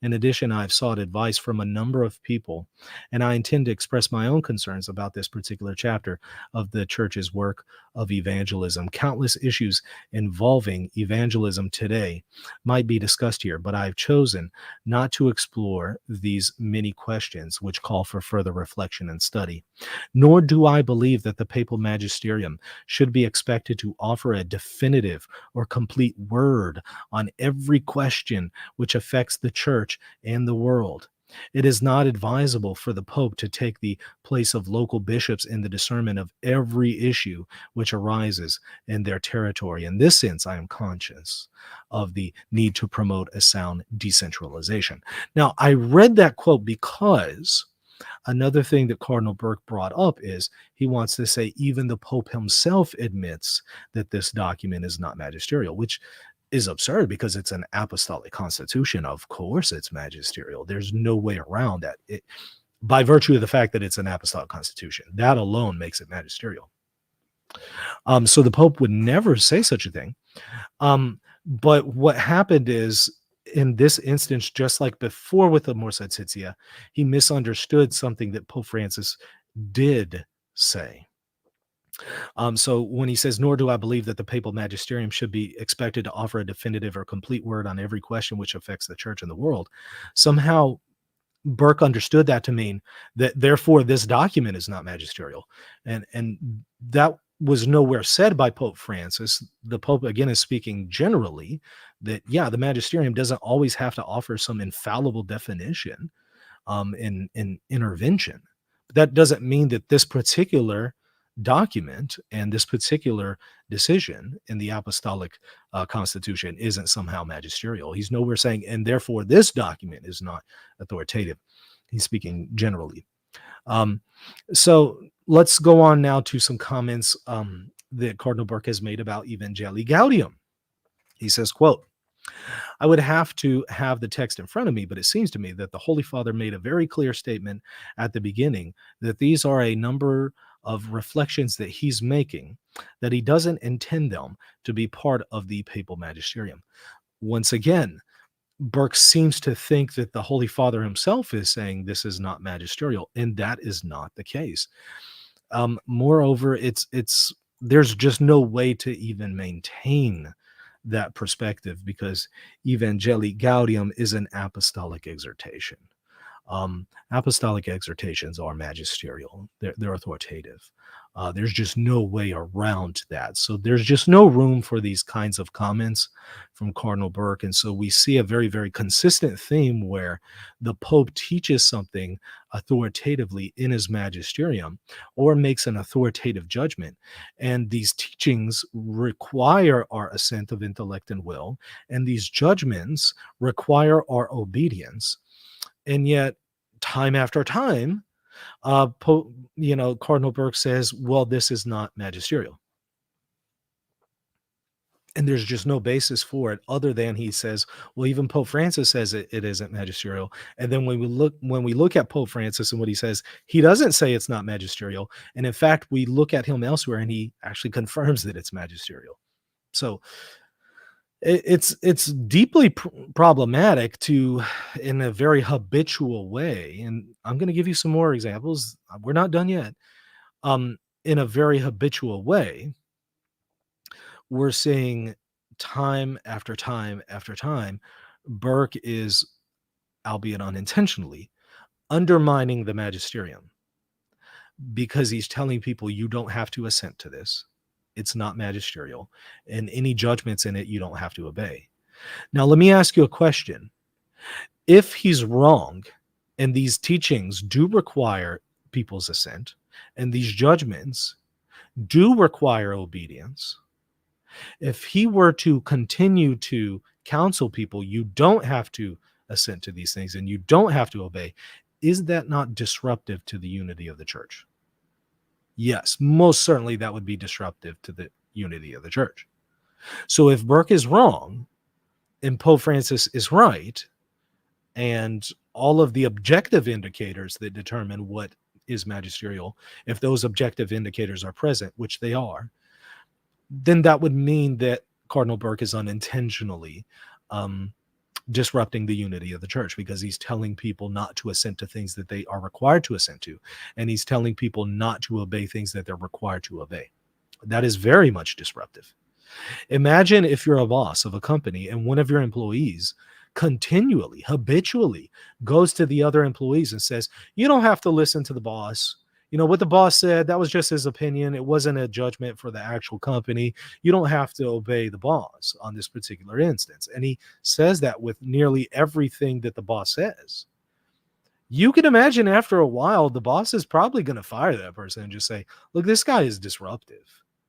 In addition, I have sought advice from a number of people, and I intend to express my own concerns about this particular chapter of the church's work of evangelism. Countless issues involving evangelism today might be discussed here, but I have chosen not to explore these many questions which call for further reflection and study. Nor do I believe that the papal magisterium should be expected to offer a definitive or complete word on every question which affects the church and the world. It is not advisable for the Pope to take the place of local bishops in the discernment of every issue which arises in their territory. In this sense, I am conscious of the need to promote a sound decentralization. Now, I read that quote because another thing that Cardinal Burke brought up is he wants to say even the Pope himself admits that this document is not magisterial, which is absurd because it's an apostolic constitution. Of course it's magisterial. There's no way around that. By virtue of the fact that it's an apostolic constitution, that alone makes it magisterial. So the Pope would never say such a thing. But what happened is, in this instance, just like before with the Mors Laetitia, he misunderstood something that Pope Francis did say. So when he says, nor do I believe that the papal magisterium should be expected to offer a definitive or complete word on every question which affects the church and the world, somehow Burke understood that to mean that therefore this document is not magisterial. And that was nowhere said by Pope Francis. The Pope, again, is speaking generally that, yeah, the magisterium doesn't always have to offer some infallible definition in intervention. But that doesn't mean that this particular document and this particular decision in the Apostolic Constitution isn't somehow magisterial. He's nowhere saying, and therefore this document is not authoritative. He's speaking generally. So let's go on now to some comments that Cardinal Burke has made about Evangelii Gaudium. He says, quote, I would have to have the text in front of me, but it seems to me that the Holy Father made a very clear statement at the beginning that these are a number of reflections that he's making, that he doesn't intend them to be part of the papal magisterium. Once again, Burke seems to think that the Holy Father himself is saying this is not magisterial, and that is not the case. Moreover, there's just no way to even maintain that perspective because Evangelii Gaudium is an apostolic exhortation. Apostolic exhortations are magisterial. They're authoritative. There's just no way around that. So there's just no room for these kinds of comments from Cardinal Burke. And so we see a very, very consistent theme where the Pope teaches something authoritatively in his magisterium or makes an authoritative judgment. And these teachings require our assent of intellect and will. And these judgments require our obedience. And yet, time after time, Cardinal Burke says, well, this is not magisterial. And there's just no basis for it other than he says, well, even Pope Francis says it isn't magisterial. And then when we look at Pope Francis and what he says, he doesn't say it's not magisterial. And in fact, we look at him elsewhere and he actually confirms that it's magisterial. So It's deeply problematic to, in a very habitual way, and I'm going to give you some more examples. We're not done yet. In a very habitual way, we're seeing time after time after time, Burke is, albeit unintentionally, undermining the magisterium because he's telling people you don't have to assent to this. It's not magisterial, and any judgments in it you don't have to obey. Now, let me ask you a question. If he's wrong, and these teachings do require people's assent, and these judgments do require obedience, if he were to continue to counsel people, you don't have to assent to these things and you don't have to obey, is that not disruptive to the unity of the church? Yes, most certainly that would be disruptive to the unity of the church. So if Burke is wrong and Pope Francis is right, and all of the objective indicators that determine what is magisterial, if those objective indicators are present, which they are, then that would mean that Cardinal Burke is unintentionally disrupting the unity of the church, because he's telling people not to assent to things that they are required to assent to, and he's telling people not to obey things that they're required to obey. That is very much disruptive. Imagine if you're a boss of a company and one of your employees continually, habitually goes to the other employees and says, you don't have to listen to the boss. You know, what the boss said, that was just his opinion. It wasn't a judgment for the actual company. You don't have to obey the boss on this particular instance. And he says that with nearly everything that the boss says. You can imagine after a while, the boss is probably going to fire that person and just say, look, this guy is disruptive,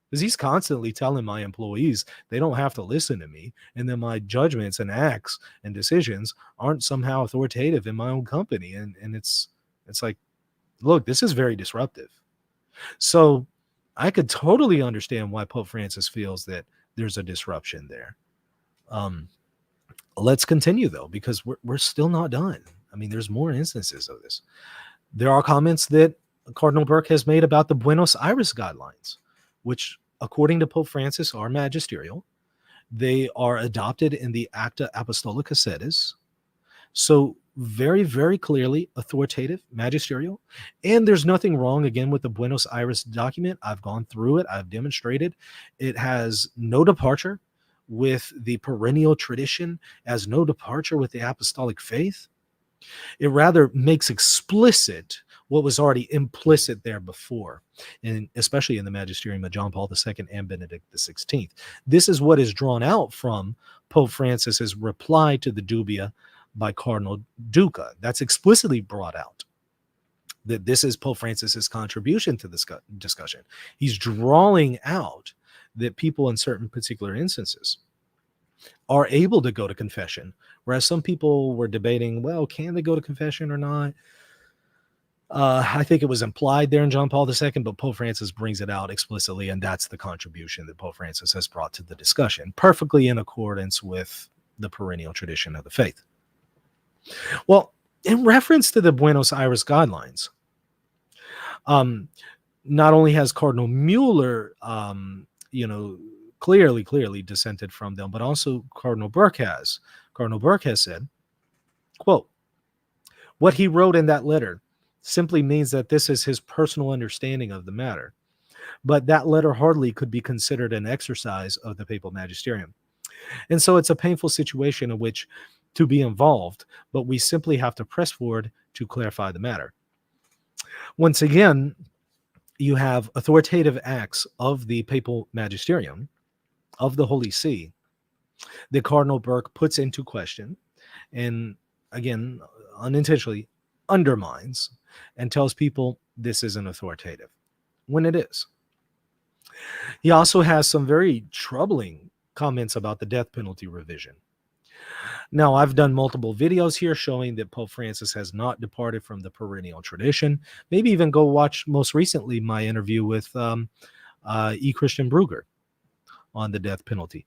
because he's constantly telling my employees they don't have to listen to me, and then my judgments and acts and decisions aren't somehow authoritative in my own company. And it's like, look, this is very disruptive. So I could totally understand why Pope Francis feels that there's a disruption there. Let's continue, though, because we're still not done. I mean, there's more instances of this. There are comments that Cardinal Burke has made about the Buenos Aires guidelines, which, according to Pope Francis, are magisterial. They are adopted in the Acta Apostolica Sedis. So very, very clearly authoritative, magisterial. And there's nothing wrong, again, with the Buenos Aires document. I've gone through it. I've demonstrated it has no departure with the perennial tradition, has no departure with the apostolic faith. It rather makes explicit what was already implicit there before, and especially in the magisterium of John Paul II and Benedict XVI. This is what is drawn out from Pope Francis's reply to the dubia by Cardinal Duca. That's explicitly brought out, that this is Pope Francis's contribution to this discussion. He's drawing out that people in certain particular instances are able to go to confession, whereas some people were debating, well, can they go to confession or not? I think it was implied there in John Paul II, but Pope Francis brings it out explicitly, and that's the contribution that Pope Francis has brought to the discussion, perfectly in accordance with the perennial tradition of the faith. Well, in reference to the Buenos Aires guidelines, not only has Cardinal Mueller, clearly dissented from them, but also Cardinal Burke has. Cardinal Burke has said, quote, what he wrote in that letter simply means that this is his personal understanding of the matter, but that letter hardly could be considered an exercise of the papal magisterium. And so it's a painful situation in which to be involved, but we simply have to press forward to clarify the matter. Once again, you have authoritative acts of the papal magisterium, of the Holy See, that Cardinal Burke puts into question, and again, unintentionally undermines and tells people this isn't authoritative, when it is. He also has some very troubling comments about the death penalty revision. Now, I've done multiple videos here showing that Pope Francis has not departed from the perennial tradition. Maybe even go watch most recently my interview with E. Christian Brugger on the death penalty.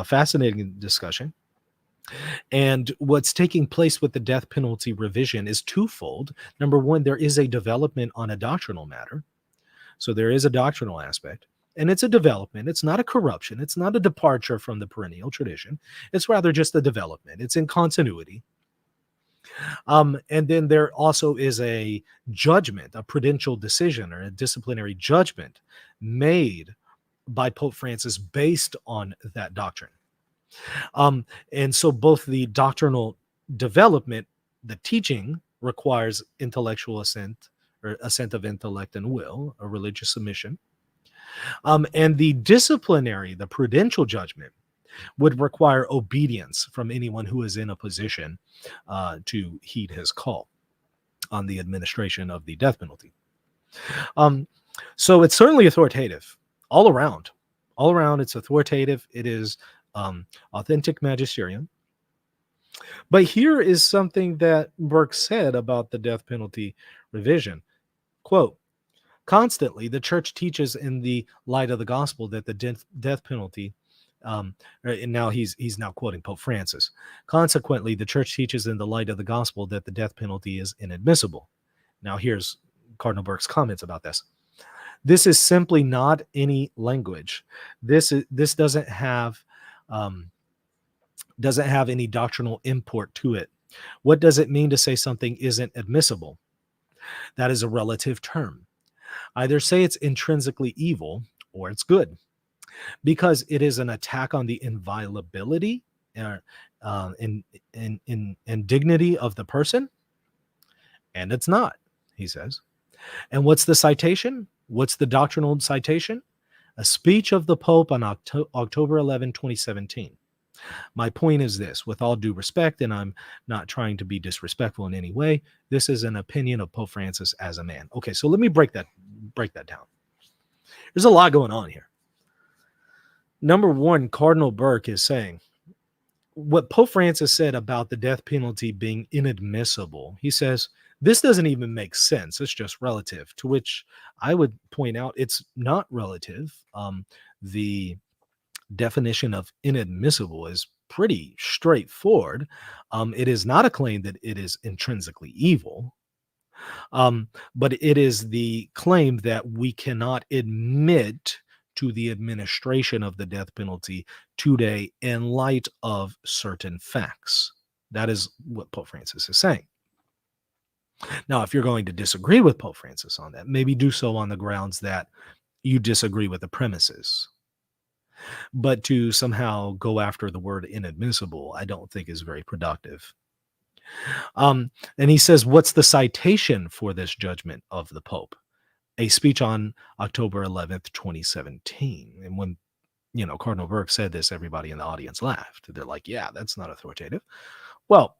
Fascinating discussion. And what's taking place with the death penalty revision is twofold. Number one, there is a development on a doctrinal matter. So there is a doctrinal aspect. And it's a development. It's not a corruption. It's not a departure from the perennial tradition. It's rather just a development. It's in continuity. And then there also is a judgment, a prudential decision or a disciplinary judgment made by Pope Francis based on that doctrine. And so both the doctrinal development, the teaching requires intellectual assent or assent of intellect and will, a religious submission. And the disciplinary, the prudential judgment would require obedience from anyone who is in a position to heed his call on the administration of the death penalty. So it's certainly authoritative all around. All around, it's authoritative. It is authentic magisterium. But here is something that Burke said about the death penalty revision. Quote, constantly, the church teaches in the light of the gospel that the death penalty, and now he's now quoting Pope Francis. Consequently, the church teaches in the light of the gospel that the death penalty is inadmissible. Now here's Cardinal Burke's comments about this. This is simply not any language. This doesn't have any doctrinal import to it. What does it mean to say something isn't admissible? That is a relative term. Either say it's intrinsically evil or it's good, because it is an attack on the inviolability and dignity of the person, and it's not, he says. And what's the citation? What's the doctrinal citation? A speech of the Pope on October 11, 2017. My point is this, with all due respect, and I'm not trying to be disrespectful in any way, this is an opinion of Pope Francis as a man. Okay, so let me break that down. There's a lot going on here. Number one, Cardinal Burke is saying what Pope Francis said about the death penalty being inadmissible. He says, this doesn't even make sense. It's just relative, to which I would point out it's not relative. The definition of inadmissible is pretty straightforward. It is not a claim that it is intrinsically evil, but it is the claim that we cannot admit to the administration of the death penalty today in light of certain facts. That is what Pope Francis is saying. Now, if you're going to disagree with Pope Francis on that, maybe do so on the grounds that you disagree with the premises. But to somehow go after the word inadmissible, I don't think is very productive. And he says, what's the citation for this judgment of the Pope? A speech on October 11th, 2017. And when, Cardinal Burke said this, everybody in the audience laughed. They're like, yeah, that's not authoritative. Well,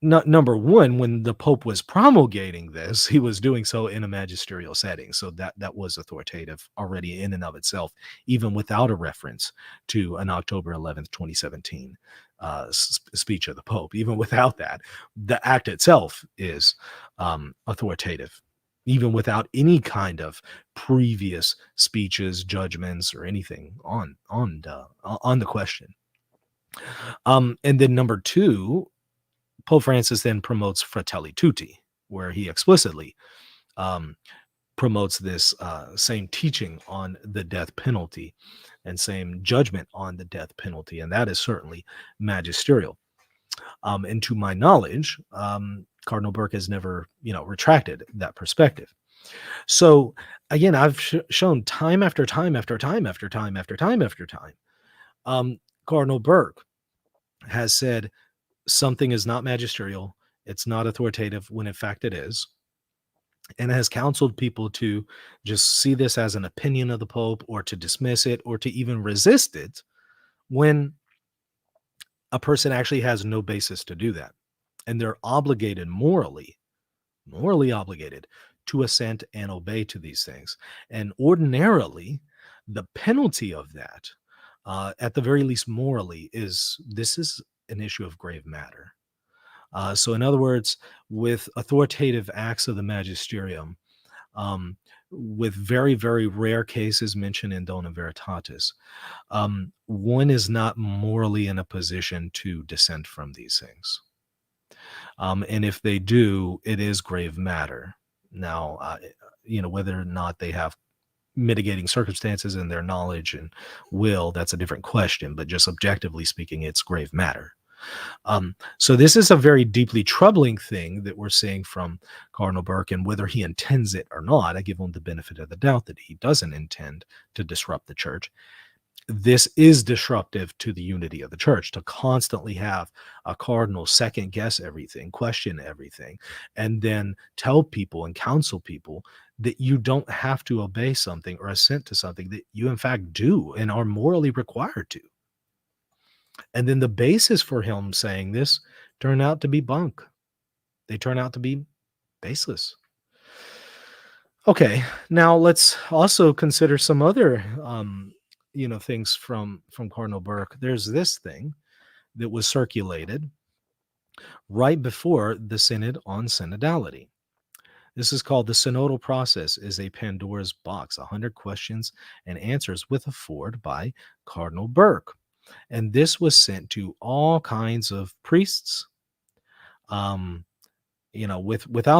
number one, when the Pope was promulgating this, he was doing so in a magisterial setting. So that was authoritative already in and of itself, even without a reference to an October 11th, 2017 speech of the Pope. Even without that, the act itself is authoritative, even without any kind of previous speeches, judgments, or anything on the question. And then number two, Pope Francis then promotes Fratelli Tutti, where he explicitly promotes this same teaching on the death penalty and same judgment on the death penalty, and that is certainly magisterial. And to my knowledge, Cardinal Burke has never, retracted that perspective. So again, I've shown time after time after time after time after time after time, Cardinal Burke has said something is not magisterial, it's not authoritative, when in fact it is, and has counseled people to just see this as an opinion of the Pope, or to dismiss it, or to even resist it, when a person actually has no basis to do that. And they're obligated, morally obligated, to assent and obey to these things. And ordinarily, the penalty of that, at the very least morally, is an issue of grave matter. So in other words, with authoritative acts of the magisterium, with very, very rare cases mentioned in Dona Veritatis, one is not morally in a position to dissent from these things. And if they do, it is grave matter. Now, whether or not they have mitigating circumstances and their knowledge and will, that's a different question. But just objectively speaking, it's grave matter. So this is a very deeply troubling thing that we're seeing from Cardinal Burke, and whether he intends it or not, I give him the benefit of the doubt that he doesn't intend to disrupt the church. This is disruptive to the unity of the church, to constantly have a cardinal second guess everything, question everything, and then tell people and counsel people that you don't have to obey something or assent to something that you in fact do and are morally required to. And then the basis for him saying this turned out to be bunk. They turn out to be baseless. Okay, now let's also consider some other things from Cardinal Burke. There's this thing that was circulated right before the Synod on Synodality. This is called the synodal process is a Pandora's box, 100 questions and answers with a foreword by Cardinal Burke. And this was sent to all kinds of priests. Without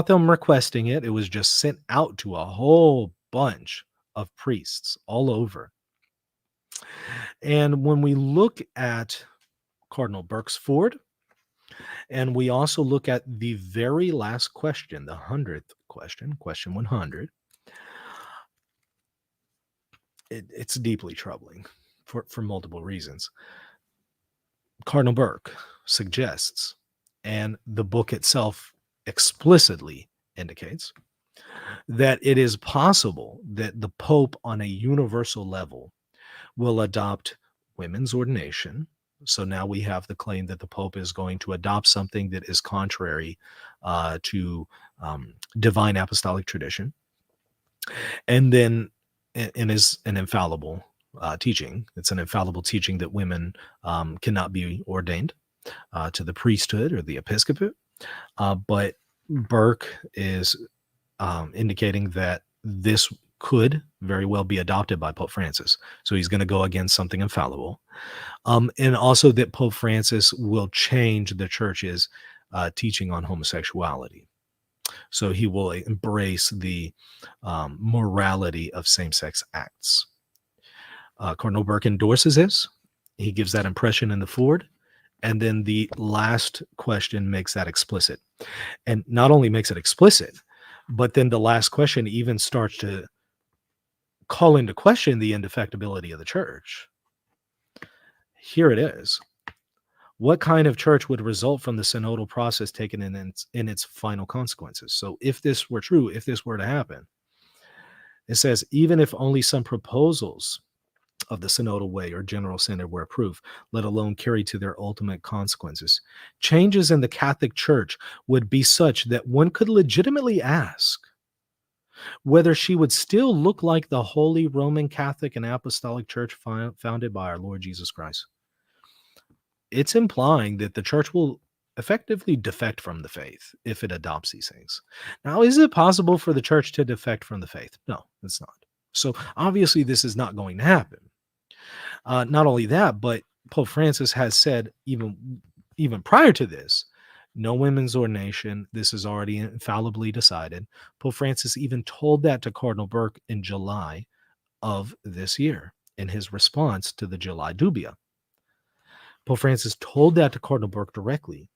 them requesting it, it was just sent out to a whole bunch of priests all over. And when we look at Cardinal Burke's foreword, and we also look at the very last question, the 100th question, question 100, it's deeply troubling for multiple reasons. Cardinal Burke suggests, and the book itself explicitly indicates, that it is possible that the Pope on a universal level will adopt women's ordination. So now we have the claim that the Pope is going to adopt something that is contrary to divine apostolic tradition. And then it is an infallible teaching. It's an infallible teaching that women cannot be ordained to the priesthood or the episcopate. But Burke is indicating that this could very well be adopted by Pope Francis. So he's going to go against something infallible. And also that Pope Francis will change the church's teaching on homosexuality. So he will embrace the morality of same-sex acts. Cardinal Burke endorses this. He gives that impression in the foreword. And then the last question makes that explicit. And not only makes it explicit, but then the last question even starts to call into question the indefectibility of the church. Here it is. What kind of church would result from the synodal process taken in its final consequences? So if this were true, if this were to happen, it says, even if only some proposals of the synodal way or general synod were approved, let alone carried to their ultimate consequences, changes in the Catholic Church would be such that one could legitimately ask whether she would still look like the Holy Roman Catholic and Apostolic Church founded by our Lord Jesus Christ. It's implying that the church will effectively defect from the faith if it adopts these things. Now, is it possible for the church to defect from the faith? No, it's not. So obviously this is not going to happen. Not only that, but Pope Francis has said even prior to this, no women's ordination. This is already infallibly decided. Pope Francis even told that to Cardinal Burke in July of this year in his response to the July dubia. Pope Francis told that to Cardinal Burke directly,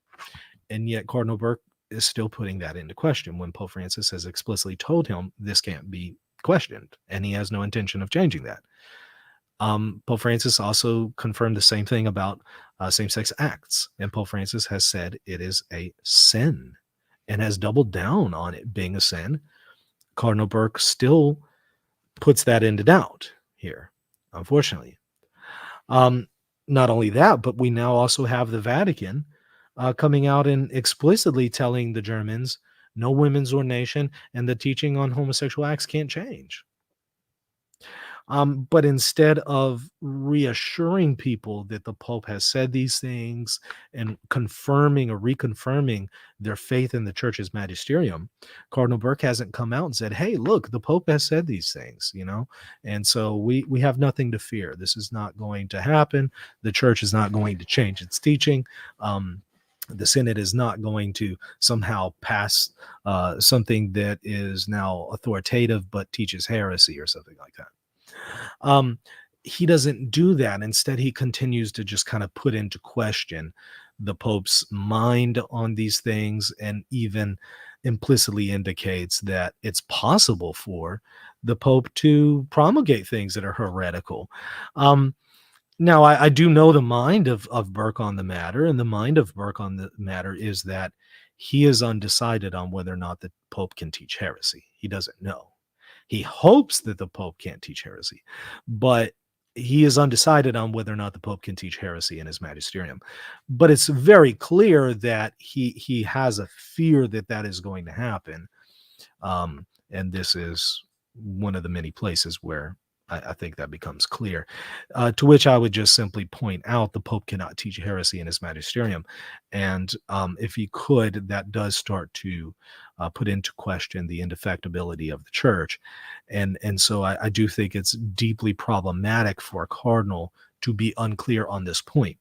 and yet Cardinal Burke is still putting that into question when Pope Francis has explicitly told him this can't be questioned, and he has no intention of changing that. Pope Francis also confirmed the same thing about same-sex acts, and Pope Francis has said it is a sin and has doubled down on it being a sin. Cardinal Burke still puts that into doubt here, unfortunately. Not only that, but we now also have the Vatican coming out and explicitly telling the Germans no women's ordination and the teaching on homosexual acts can't change. But instead of reassuring people that the Pope has said these things and confirming or reconfirming their faith in the church's magisterium, Cardinal Burke hasn't come out and said, hey, look, the Pope has said these things, and so we have nothing to fear. This is not going to happen. The church is not going to change its teaching. The Synod is not going to somehow pass something that is now authoritative but teaches heresy or something like that. He doesn't do that. Instead, he continues to just kind of put into question the Pope's mind on these things, and even implicitly indicates that it's possible for the Pope to promulgate things that are heretical. Now, I do know the mind of Burke on the matter, and the mind of Burke on the matter is that he is undecided on whether or not the Pope can teach heresy. He doesn't know. He hopes that the Pope can't teach heresy, but he is undecided on whether or not the Pope can teach heresy in his magisterium. But it's very clear that he has a fear that that is going to happen, and this is one of the many places where I think that becomes clear. To which I would just simply point out the Pope cannot teach heresy in his magisterium, and if he could, that does start to put into question the indefectibility of the Church, and so I do think it's deeply problematic for a cardinal to be unclear on this point.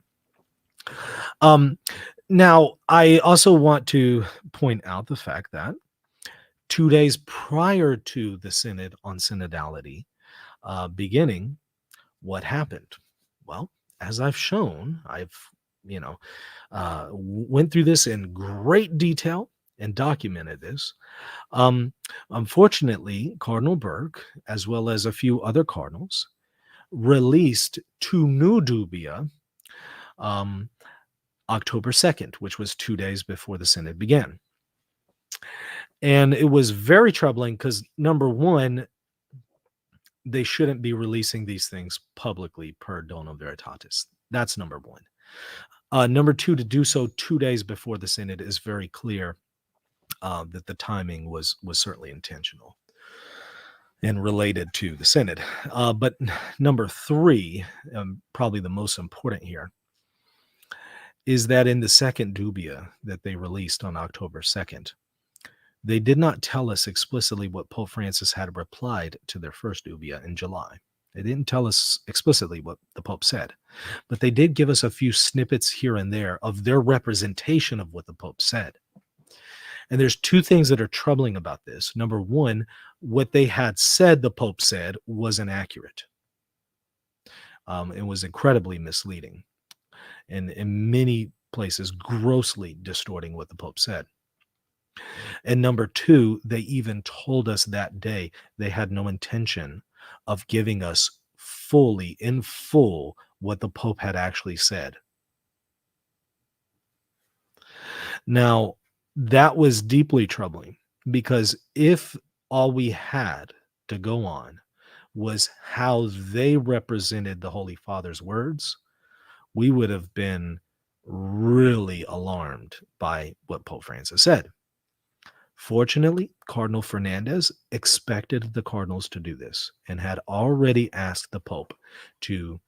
Now, I also want to point out the fact that 2 days prior to the synod on synodality beginning, what happened? Well, as I've shown, I've went through this in great detail and documented this. Unfortunately, Cardinal Burke, as well as a few other cardinals, released 2 new dubia October 2nd, which was 2 days before the synod began. And it was very troubling because, number one, they shouldn't be releasing these things publicly per Donum Veritatis. That's number one. Number two, to do so 2 days before the synod is very clear that the timing was certainly intentional and related to the synod. But number three, probably the most important here, is that in the second dubia that they released on October 2nd, they did not tell us explicitly what Pope Francis had replied to their first dubia in July. They didn't tell us explicitly what the Pope said, but they did give us a few snippets here and there of their representation of what the Pope said. And there's 2 things that are troubling about this. Number one, what they had said the Pope said was inaccurate. It was incredibly misleading, and in many places grossly distorting what the Pope said. And number two, they even told us that day they had no intention of giving us fully, in full, what the Pope had actually said. Now, that was deeply troubling, because if all we had to go on was how they represented the Holy Father's words, we would have been really alarmed by what Pope Francis said. Fortunately, Cardinal Fernandez expected the cardinals to do this and had already asked the Pope to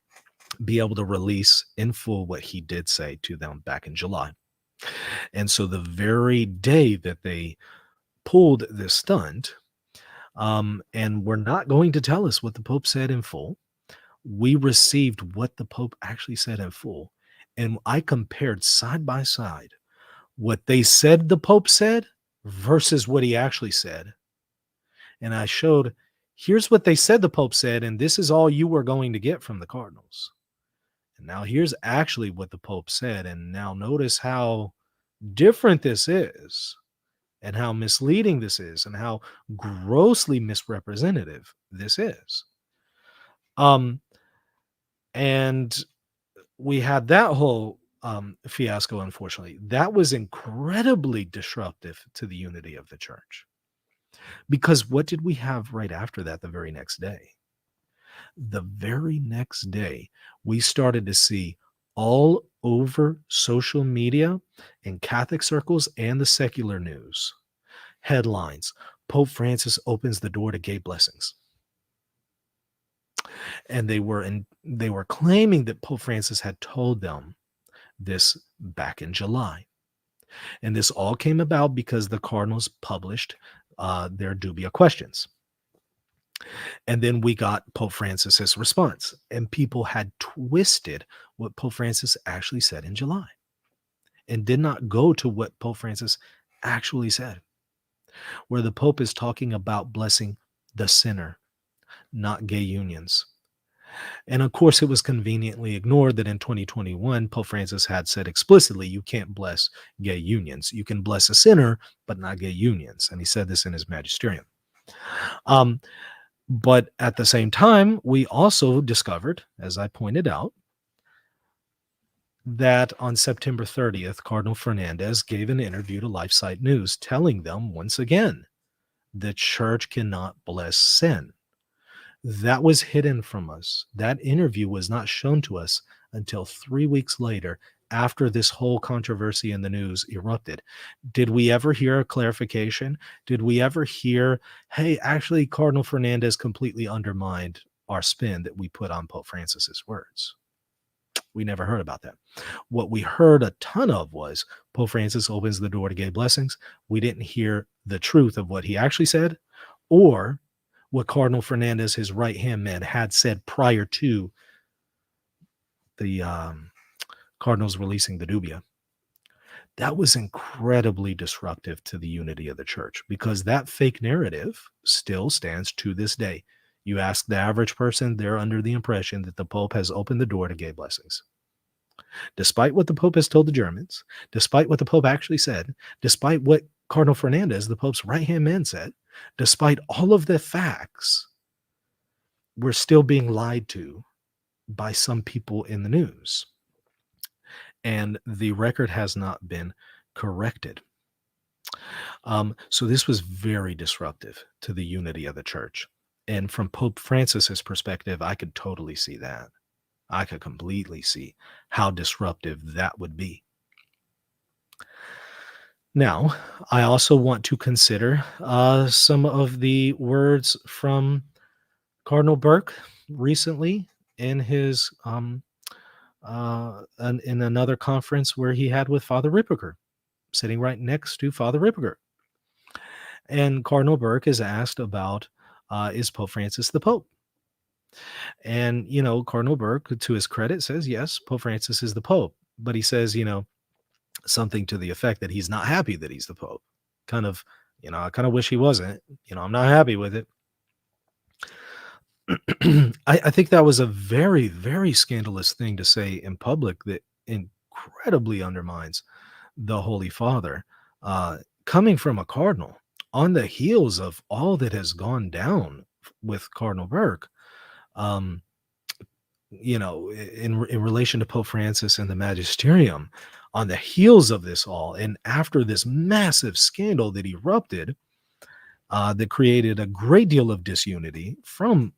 be able to release in full what he did say to them back in July. And so the very day that they pulled this stunt, and were not going to tell us what the Pope said in full, we received what the Pope actually said in full. And I compared side by side what they said the Pope said versus what he actually said. And I showed, here's what they said the Pope said, and this is all you were going to get from the cardinals. And now here's actually what the Pope said. And now notice how different this is, and how misleading this is, and how grossly misrepresentative this is. And we had that whole fiasco, unfortunately. That was incredibly disruptive to the unity of the Church. Because what did we have right after that the very next day? The very next day, we started to see all over social media, in Catholic circles and the secular news, headlines: Pope Francis opens the door to gay blessings. And they were claiming that Pope Francis had told them this back in July. And this all came about because the cardinals published their dubia questions. And then we got Pope Francis's response, and people had twisted what Pope Francis actually said in July. and did not go to what Pope Francis actually said, where the Pope is talking about blessing the sinner, not gay unions. And of course, it was conveniently ignored that in 2021, Pope Francis had said explicitly, you can't bless gay unions. You can bless a sinner, but not gay unions. And he said this in his magisterium. But at the same time, we also discovered, as I pointed out, that on September 30th, Cardinal Fernandez gave an interview to LifeSite News telling them once again, the church cannot bless sin. That was hidden from us. That interview was not shown to us until 3 weeks later, after this whole controversy in the news erupted. Did we ever hear a clarification? Did we ever hear, hey, actually, Cardinal Fernandez completely undermined our spin that we put on Pope Francis's words? We never heard about that. What we heard a ton of was Pope Francis opens the door to gay blessings. We didn't hear the truth of what he actually said, or what Cardinal Fernandez, his right-hand man, had said prior to the Cardinals releasing the dubia. That was incredibly disruptive to the unity of the church, because that fake narrative still stands to this day. You ask the average person, they're under the impression that the Pope has opened the door to gay blessings. Despite what the Pope has told the Germans, despite what the Pope actually said, despite what Cardinal Fernandez, the Pope's right-hand man, said, despite all of the facts, we're still being lied to by some people in the news. And the record has not been corrected. So this was very disruptive to the unity of the church. And from Pope Francis's perspective, I could totally see that. I could completely see how disruptive that would be. Now, I also want to consider some of the words from Cardinal Burke recently in his in another conference where he had with Father Ripperger, sitting right next to Father Ripperger. And Cardinal Burke is asked about, is Pope Francis the Pope? And, Cardinal Burke, to his credit, says, yes, Pope Francis is the Pope. But he says, something to the effect that he's not happy that he's the Pope. Kind of, I kind of wish he wasn't. I'm not happy with it. I think that was a very, very scandalous thing to say in public that incredibly undermines the Holy Father, coming from a cardinal on the heels of all that has gone down with Cardinal Burke. In relation to Pope Francis and the magisterium, on the heels of this all, and after this massive scandal that erupted, that created a great deal of disunity from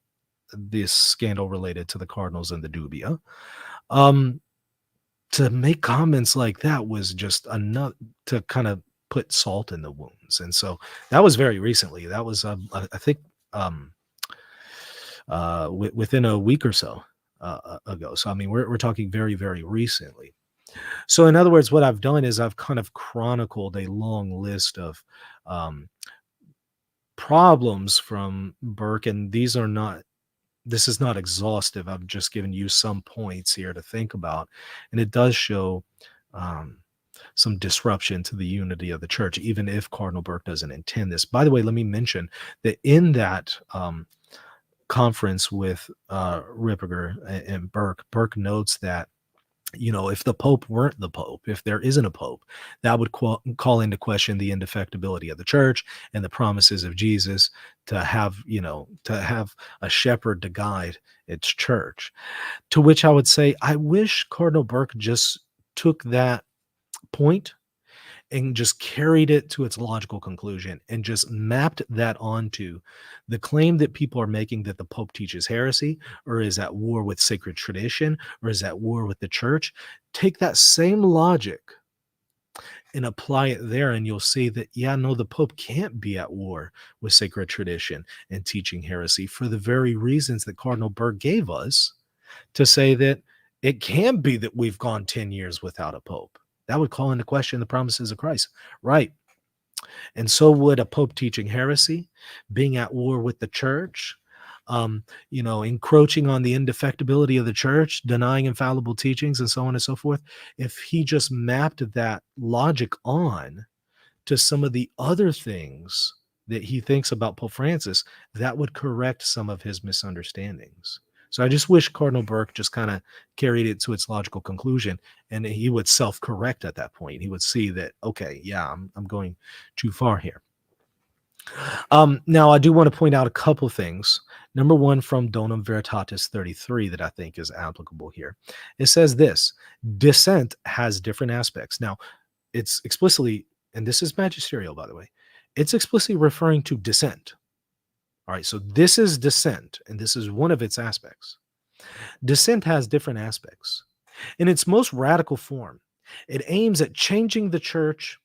this scandal related to the Cardinals and the dubia, to make comments like that was just enough to kind of put salt in the wounds. And so that was very recently. That was, I think, within a week or so ago. So, I mean, we're talking very, very recently. So in other words, what I've done is I've kind of chronicled a long list of problems from Burke, and this is not exhaustive. I've just given you some points here to think about, and it does show some disruption to the unity of the church, even if Cardinal Burke doesn't intend this. By the way, let me mention that in that conference with Ripperger and Burke notes that, if the Pope weren't the Pope, if there isn't a Pope, that would call into question the indefectibility of the church and the promises of Jesus to have a shepherd to guide its church. To which I would say, I wish Cardinal Burke just took that point and just carried it to its logical conclusion and just mapped that onto the claim that people are making that the Pope teaches heresy or is at war with sacred tradition or is at war with the church. Take that same logic and apply it there, and you'll see that, the Pope can't be at war with sacred tradition and teaching heresy for the very reasons that Cardinal Burke gave us to say that it can be that we've gone 10 years without a Pope. That would call into question the promises of Christ. Right. And so would a Pope teaching heresy, being at war with the church, encroaching on the indefectibility of the church, denying infallible teachings, and so on and so forth, if he just mapped that logic on to some of the other things that he thinks about Pope Francis, that would correct some of his misunderstandings. So I just wish Cardinal Burke just kind of carried it to its logical conclusion, and he would self-correct at that point. He would see that, okay, yeah, I'm going too far here. Now, I do want to point out a couple things. Number one, from Donum Veritatis 33 that I think is applicable here. It says this: dissent has different aspects. Now, it's explicitly, and this is magisterial, by the way, it's explicitly referring to dissent. All right, so this is dissent, and this is one of its aspects. Dissent has different aspects. In its most radical form, it aims at changing the church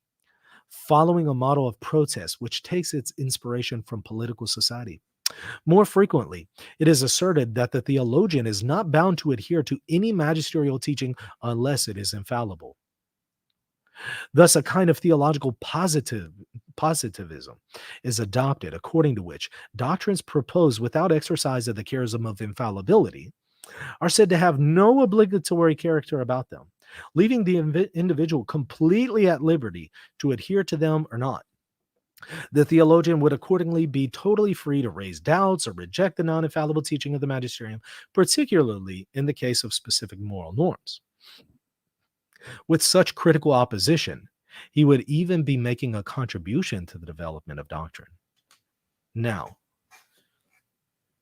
following a model of protest, which takes its inspiration from political society. More frequently, it is asserted that the theologian is not bound to adhere to any magisterial teaching unless it is infallible. Thus, a kind of theological positivism is adopted, according to which doctrines proposed without exercise of the charism of infallibility are said to have no obligatory character about them, leaving the individual completely at liberty to adhere to them or not. The theologian would accordingly be totally free to raise doubts or reject the non-infallible teaching of the magisterium, particularly in the case of specific moral norms. With such critical opposition, he would even be making a contribution to the development of doctrine. Now,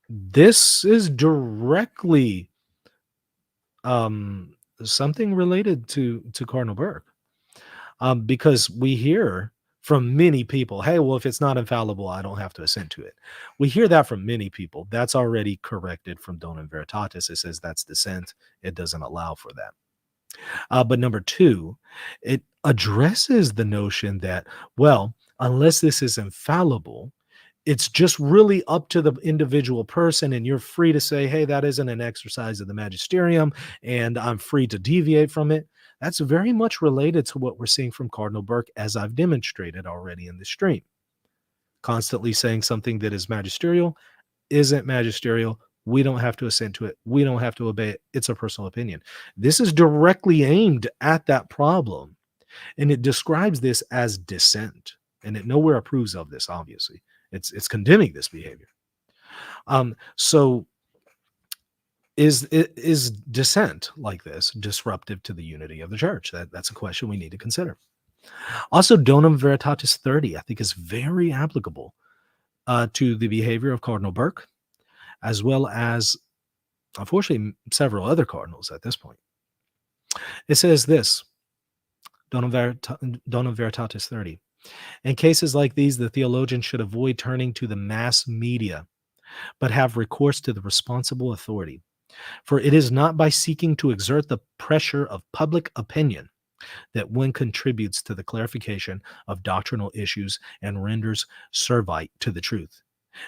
this is directly something related to Cardinal Burke, because we hear from many people, hey, well, if it's not infallible, I don't have to assent to it. We hear that from many people. That's already corrected from Donum Veritatis. It says that's dissent. It doesn't allow for that. But number two, it addresses the notion that, well, unless this is infallible, it's just really up to the individual person, and you're free to say, hey, that isn't an exercise of the magisterium, and I'm free to deviate from it. That's very much related to what we're seeing from Cardinal Burke, as I've demonstrated already in the stream. Constantly saying something that is magisterial isn't magisterial. We don't have to assent to it. We don't have to obey it. It's a personal opinion. This is directly aimed at that problem, and it describes this as dissent, and it nowhere approves of this, obviously. It's condemning this behavior. So is dissent like this disruptive to the unity of the church? That's a question we need to consider. Also, Donum Veritatis 30, I think, is very applicable to the behavior of Cardinal Burke, as well as, unfortunately, several other cardinals at this point. It says this, Donum Veritatis 30. In cases like these, the theologian should avoid turning to the mass media, but have recourse to the responsible authority. For it is not by seeking to exert the pressure of public opinion that one contributes to the clarification of doctrinal issues and renders servite to the truth.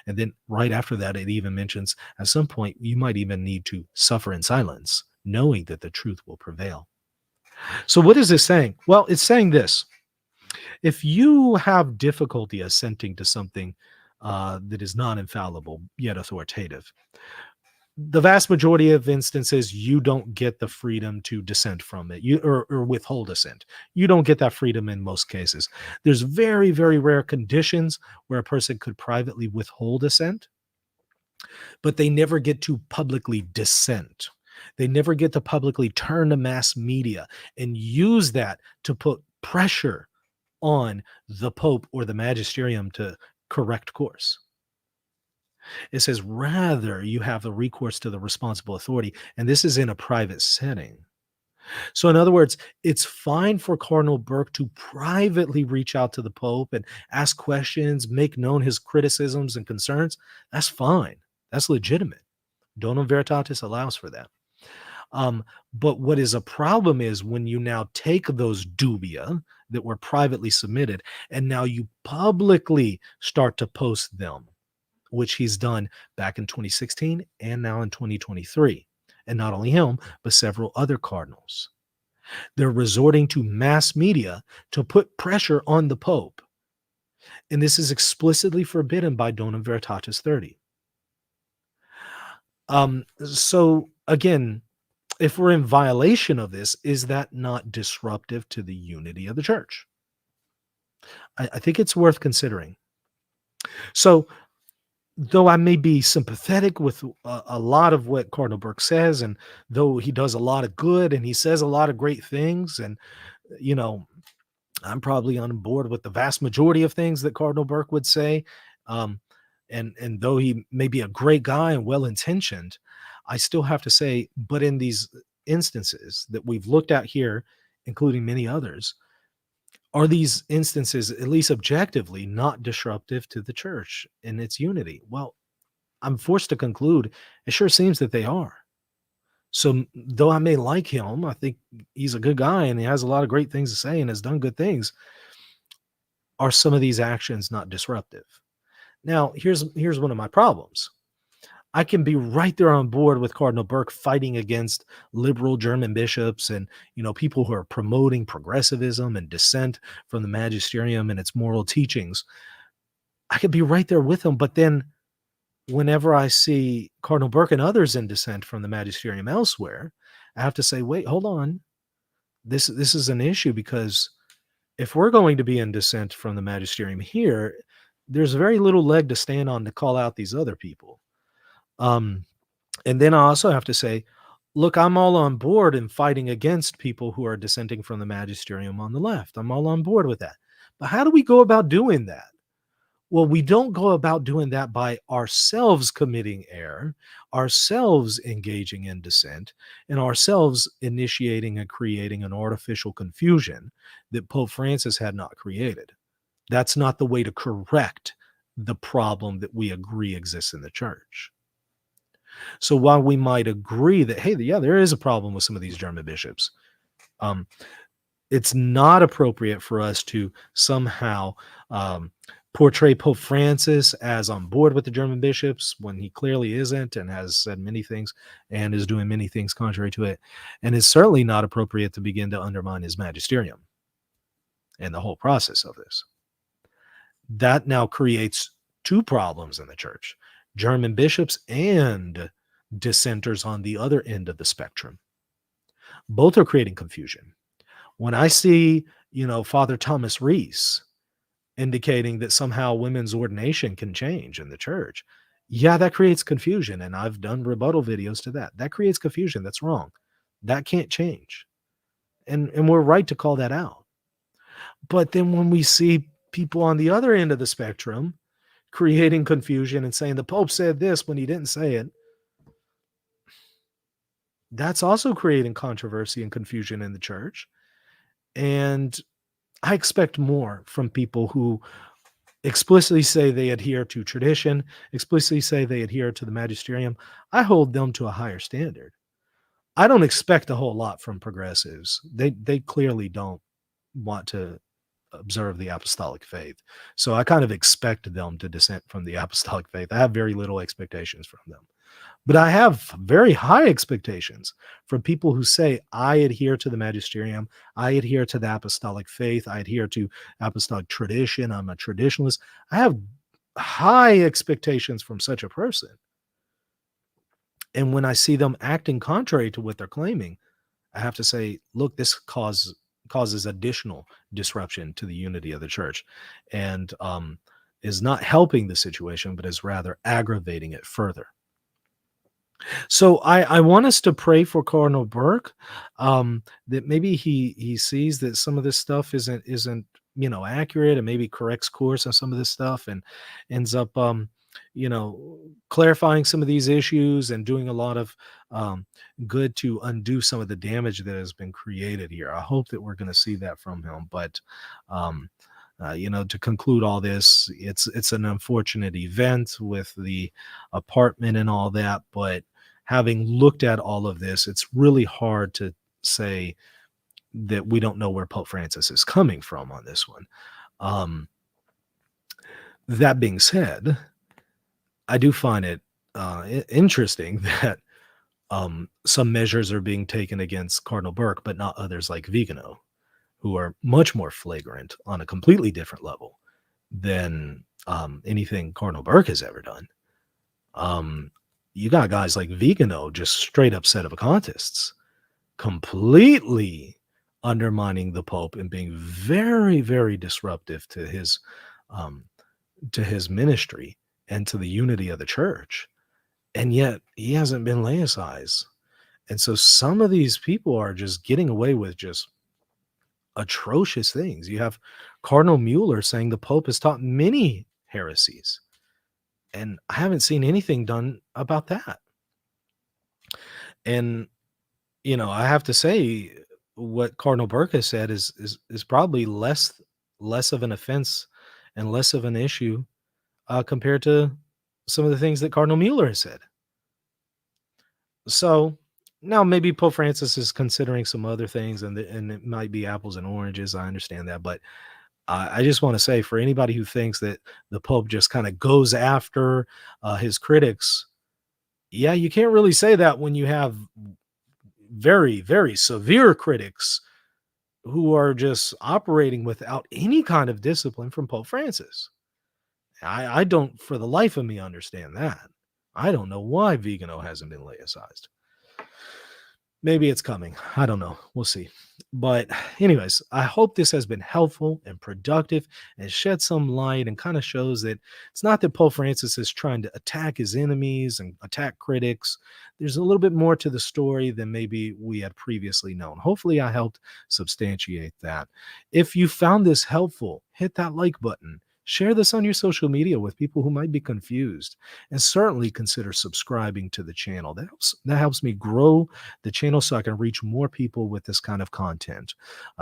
And then right after that, it even mentions at some point you might even need to suffer in silence, knowing that the truth will prevail. So what is this saying? Well, it's saying this. If you have difficulty assenting to something that is not infallible yet authoritative, the vast majority of instances, you don't get the freedom to dissent from it, or withhold assent. You don't get that freedom in most cases. There's very, very rare conditions where a person could privately withhold assent, but they never get to publicly dissent. They never get to publicly turn to mass media and use that to put pressure on the Pope or the magisterium to correct course. It says rather you have the recourse to the responsible authority, and this is in a private setting. So in other words, it's fine for Cardinal Burke to privately reach out to the Pope and ask questions, make known his criticisms and concerns. That's fine. That's legitimate. Donum Veritatis allows for that. But what is a problem is when you now take those dubia that were privately submitted and now you publicly start to post them, which he's done back in 2016 and now in 2023. And not only him, but several other cardinals. They're resorting to mass media to put pressure on the Pope. And this is explicitly forbidden by Donum Veritatis 30. So again, if we're in violation of this, is that not disruptive to the unity of the church? I think it's worth considering. So, though I may be sympathetic with a lot of what Cardinal Burke says, and though he does a lot of good and he says a lot of great things, and you know, I'm probably on board with the vast majority of things that Cardinal Burke would say. Um, and though he may be a great guy and well intentioned, I still have to say, but in these instances that we've looked at here, including many others, are these instances, at least objectively, not disruptive to the church and its unity? Well, I'm forced to conclude it sure seems that they are. So, though I may like him, I think he's a good guy and he has a lot of great things to say and has done good things. Are some of these actions not disruptive? Now, here's one of my problems. I can be right there on board with Cardinal Burke fighting against liberal German bishops and people who are promoting progressivism and dissent from the magisterium and its moral teachings. I could be right there with him, but then whenever I see Cardinal Burke and others in dissent from the magisterium elsewhere, I have to say, wait, hold on. This is an issue, because if we're going to be in dissent from the magisterium here, there's very little leg to stand on to call out these other people. Um, and then I also have to say, look, I'm all on board in fighting against people who are dissenting from the magisterium on the left. I'm all on board with that. But how do we go about doing that? Well, we don't go about doing that by ourselves committing error, ourselves engaging in dissent, and ourselves initiating and creating an artificial confusion that Pope Francis had not created. That's not the way to correct the problem that we agree exists in the church. So while we might agree that, hey, yeah, there is a problem with some of these German bishops, um, it's not appropriate for us to somehow portray Pope Francis as on board with the German bishops when he clearly isn't, and has said many things and is doing many things contrary to it. And it's certainly not appropriate to begin to undermine his magisterium and the whole process of this. That now creates two problems in the church: German bishops and dissenters on the other end of the spectrum. Both are creating confusion. When I see, Father Thomas Rees indicating that somehow women's ordination can change in the church, yeah, that creates confusion. And I've done rebuttal videos to that. That creates confusion. That's wrong. That can't change. And we're right to call that out. But then when we see people on the other end of the spectrum creating confusion and saying the Pope said this when he didn't say it, that's also creating controversy and confusion in the church. And I expect more from people who explicitly say they adhere to tradition, explicitly say they adhere to the magisterium. I hold them to a higher standard. I don't expect a whole lot from progressives. They clearly don't want to observe the apostolic faith. So I kind of expect them to dissent from the apostolic faith. I have very little expectations from them. But I have very high expectations from people who say, I adhere to the magisterium, I adhere to the apostolic faith, I adhere to apostolic tradition, I'm a traditionalist. I have high expectations from such a person. And when I see them acting contrary to what they're claiming, I have to say, look, this causes additional disruption to the unity of the church, and is not helping the situation, but is rather aggravating it further. So I want us to pray for Cardinal Burke, that maybe he sees that some of this stuff isn't accurate, and maybe corrects course on some of this stuff and ends up clarifying some of these issues and doing a lot of good to undo some of the damage that has been created here. I hope that we're going to see that from him. But to conclude all this, it's an unfortunate event with the apartment and all that, but having looked at all of this, it's really hard to say that we don't know where Pope Francis is coming from on this one. That being said, I do find it interesting that some measures are being taken against Cardinal Burke, but not others like Vigano, who are much more flagrant on a completely different level than anything Cardinal Burke has ever done. you got guys like Vigano, just straight up sedevacantists, completely undermining the Pope and being very, very disruptive to his ministry and to the unity of the church. And yet he hasn't been laicized. And so some of these people are just getting away with just atrocious things. You have Cardinal Mueller saying the Pope has taught many heresies, and I haven't seen anything done about that. And, you know, I have to say what Cardinal Burke has said is probably less of an offense and less of an issue compared to some of the things that Cardinal Mueller has said. So now maybe Pope Francis is considering some other things, and it might be apples and oranges. I understand that, but I just want to say, for anybody who thinks that the Pope just kind of goes after his critics, yeah, you can't really say that when you have very, very severe critics who are just operating without any kind of discipline from Pope Francis. I don't, for the life of me, understand that. I don't know why Vigano hasn't been laicized. Maybe it's coming. I don't know. We'll see. But anyways, I hope this has been helpful and productive and shed some light and kind of shows that it's not that Pope Francis is trying to attack his enemies and attack critics. There's a little bit more to the story than maybe we had previously known. Hopefully I helped substantiate that. If you found this helpful, hit that like button. Share this on your social media with people who might be confused, and certainly consider subscribing to the channel. That helps me grow the channel so I can reach more people with this kind of content.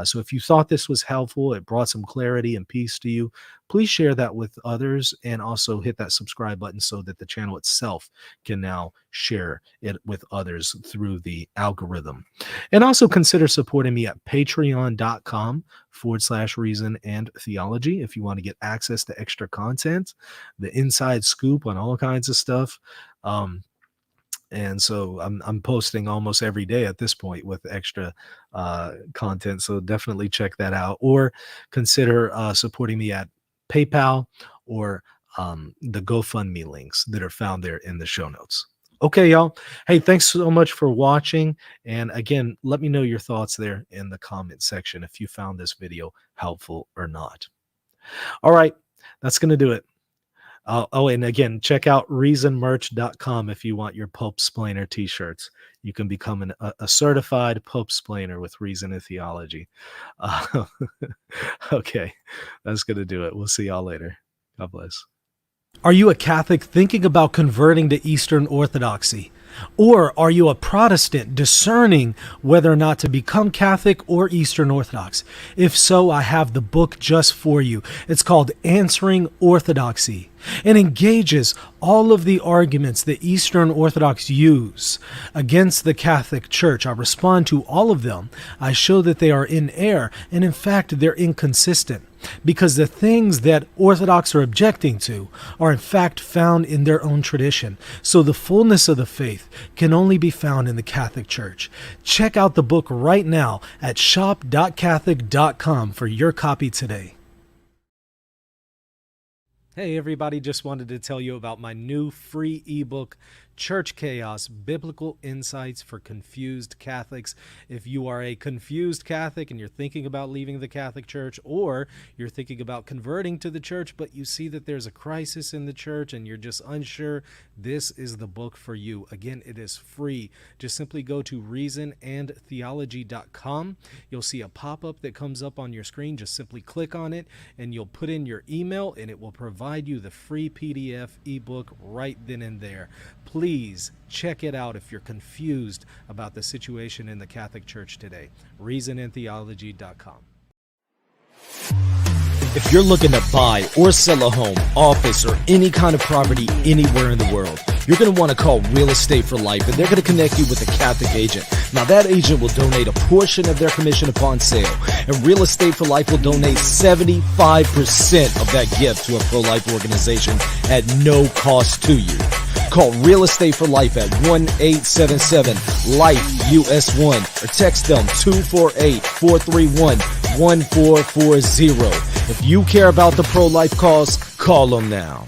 So if you thought this was helpful, it brought some clarity and peace to you, please share that with others, and also hit that subscribe button so that the channel itself can now share it with others through the algorithm. And also consider supporting me at patreon.com/reason and theology if you want to get access to extra content, the inside scoop on all kinds of stuff. And so I'm posting almost every day at this point with extra content. So definitely check that out, or consider supporting me at PayPal or the GoFundMe links that are found there in the show notes. Okay, y'all. Hey, thanks so much for watching. And again, let me know your thoughts there in the comment section if you found this video helpful or not. All right, that's going to do it. And again, check out reasonmerch.com if you want your Pope Splainer t-shirts. You can become a certified Pope Splainer with Reason and Theology. Okay, that's going to do it. We'll see y'all later. God bless. Are you a Catholic thinking about converting to Eastern Orthodoxy? Or are you a Protestant discerning whether or not to become Catholic or Eastern Orthodox? If so, I have the book just for you. It's called Answering Orthodoxy, and engages all of the arguments that Eastern Orthodox use against the Catholic Church. I respond to all of them. I show that they are in error, and in fact, they're inconsistent, because the things that Orthodox are objecting to are in fact found in their own tradition. So the fullness of the faith can only be found in the Catholic Church. Check out the book right now at shop.catholic.com for your copy today. Hey everybody, just wanted to tell you about my new free ebook, Church Chaos, Biblical Insights for Confused Catholics. If you are a confused Catholic and you're thinking about leaving the Catholic Church, or you're thinking about converting to the church, but you see that there's a crisis in the church and you're just unsure, this is the book for you. Again, it is free. Just simply go to reasonandtheology.com. You'll see a pop-up that comes up on your screen. Just simply click on it and you'll put in your email and it will provide you the free PDF ebook right then and there. Please check it out if you're confused about the situation in the Catholic Church today. reasonandtheology.com. If you're looking to buy or sell a home, office, or any kind of property anywhere in the world, you're going to want to call Real Estate for Life, and they're going to connect you with a Catholic agent. Now, that agent will donate a portion of their commission upon sale, and Real Estate for Life will donate 75% of that gift to a pro-life organization at no cost to you. Call Real Estate for Life at 1-877-LIFE-US1 or text them 248-431-1440. If you care about the pro-life cause, call them now.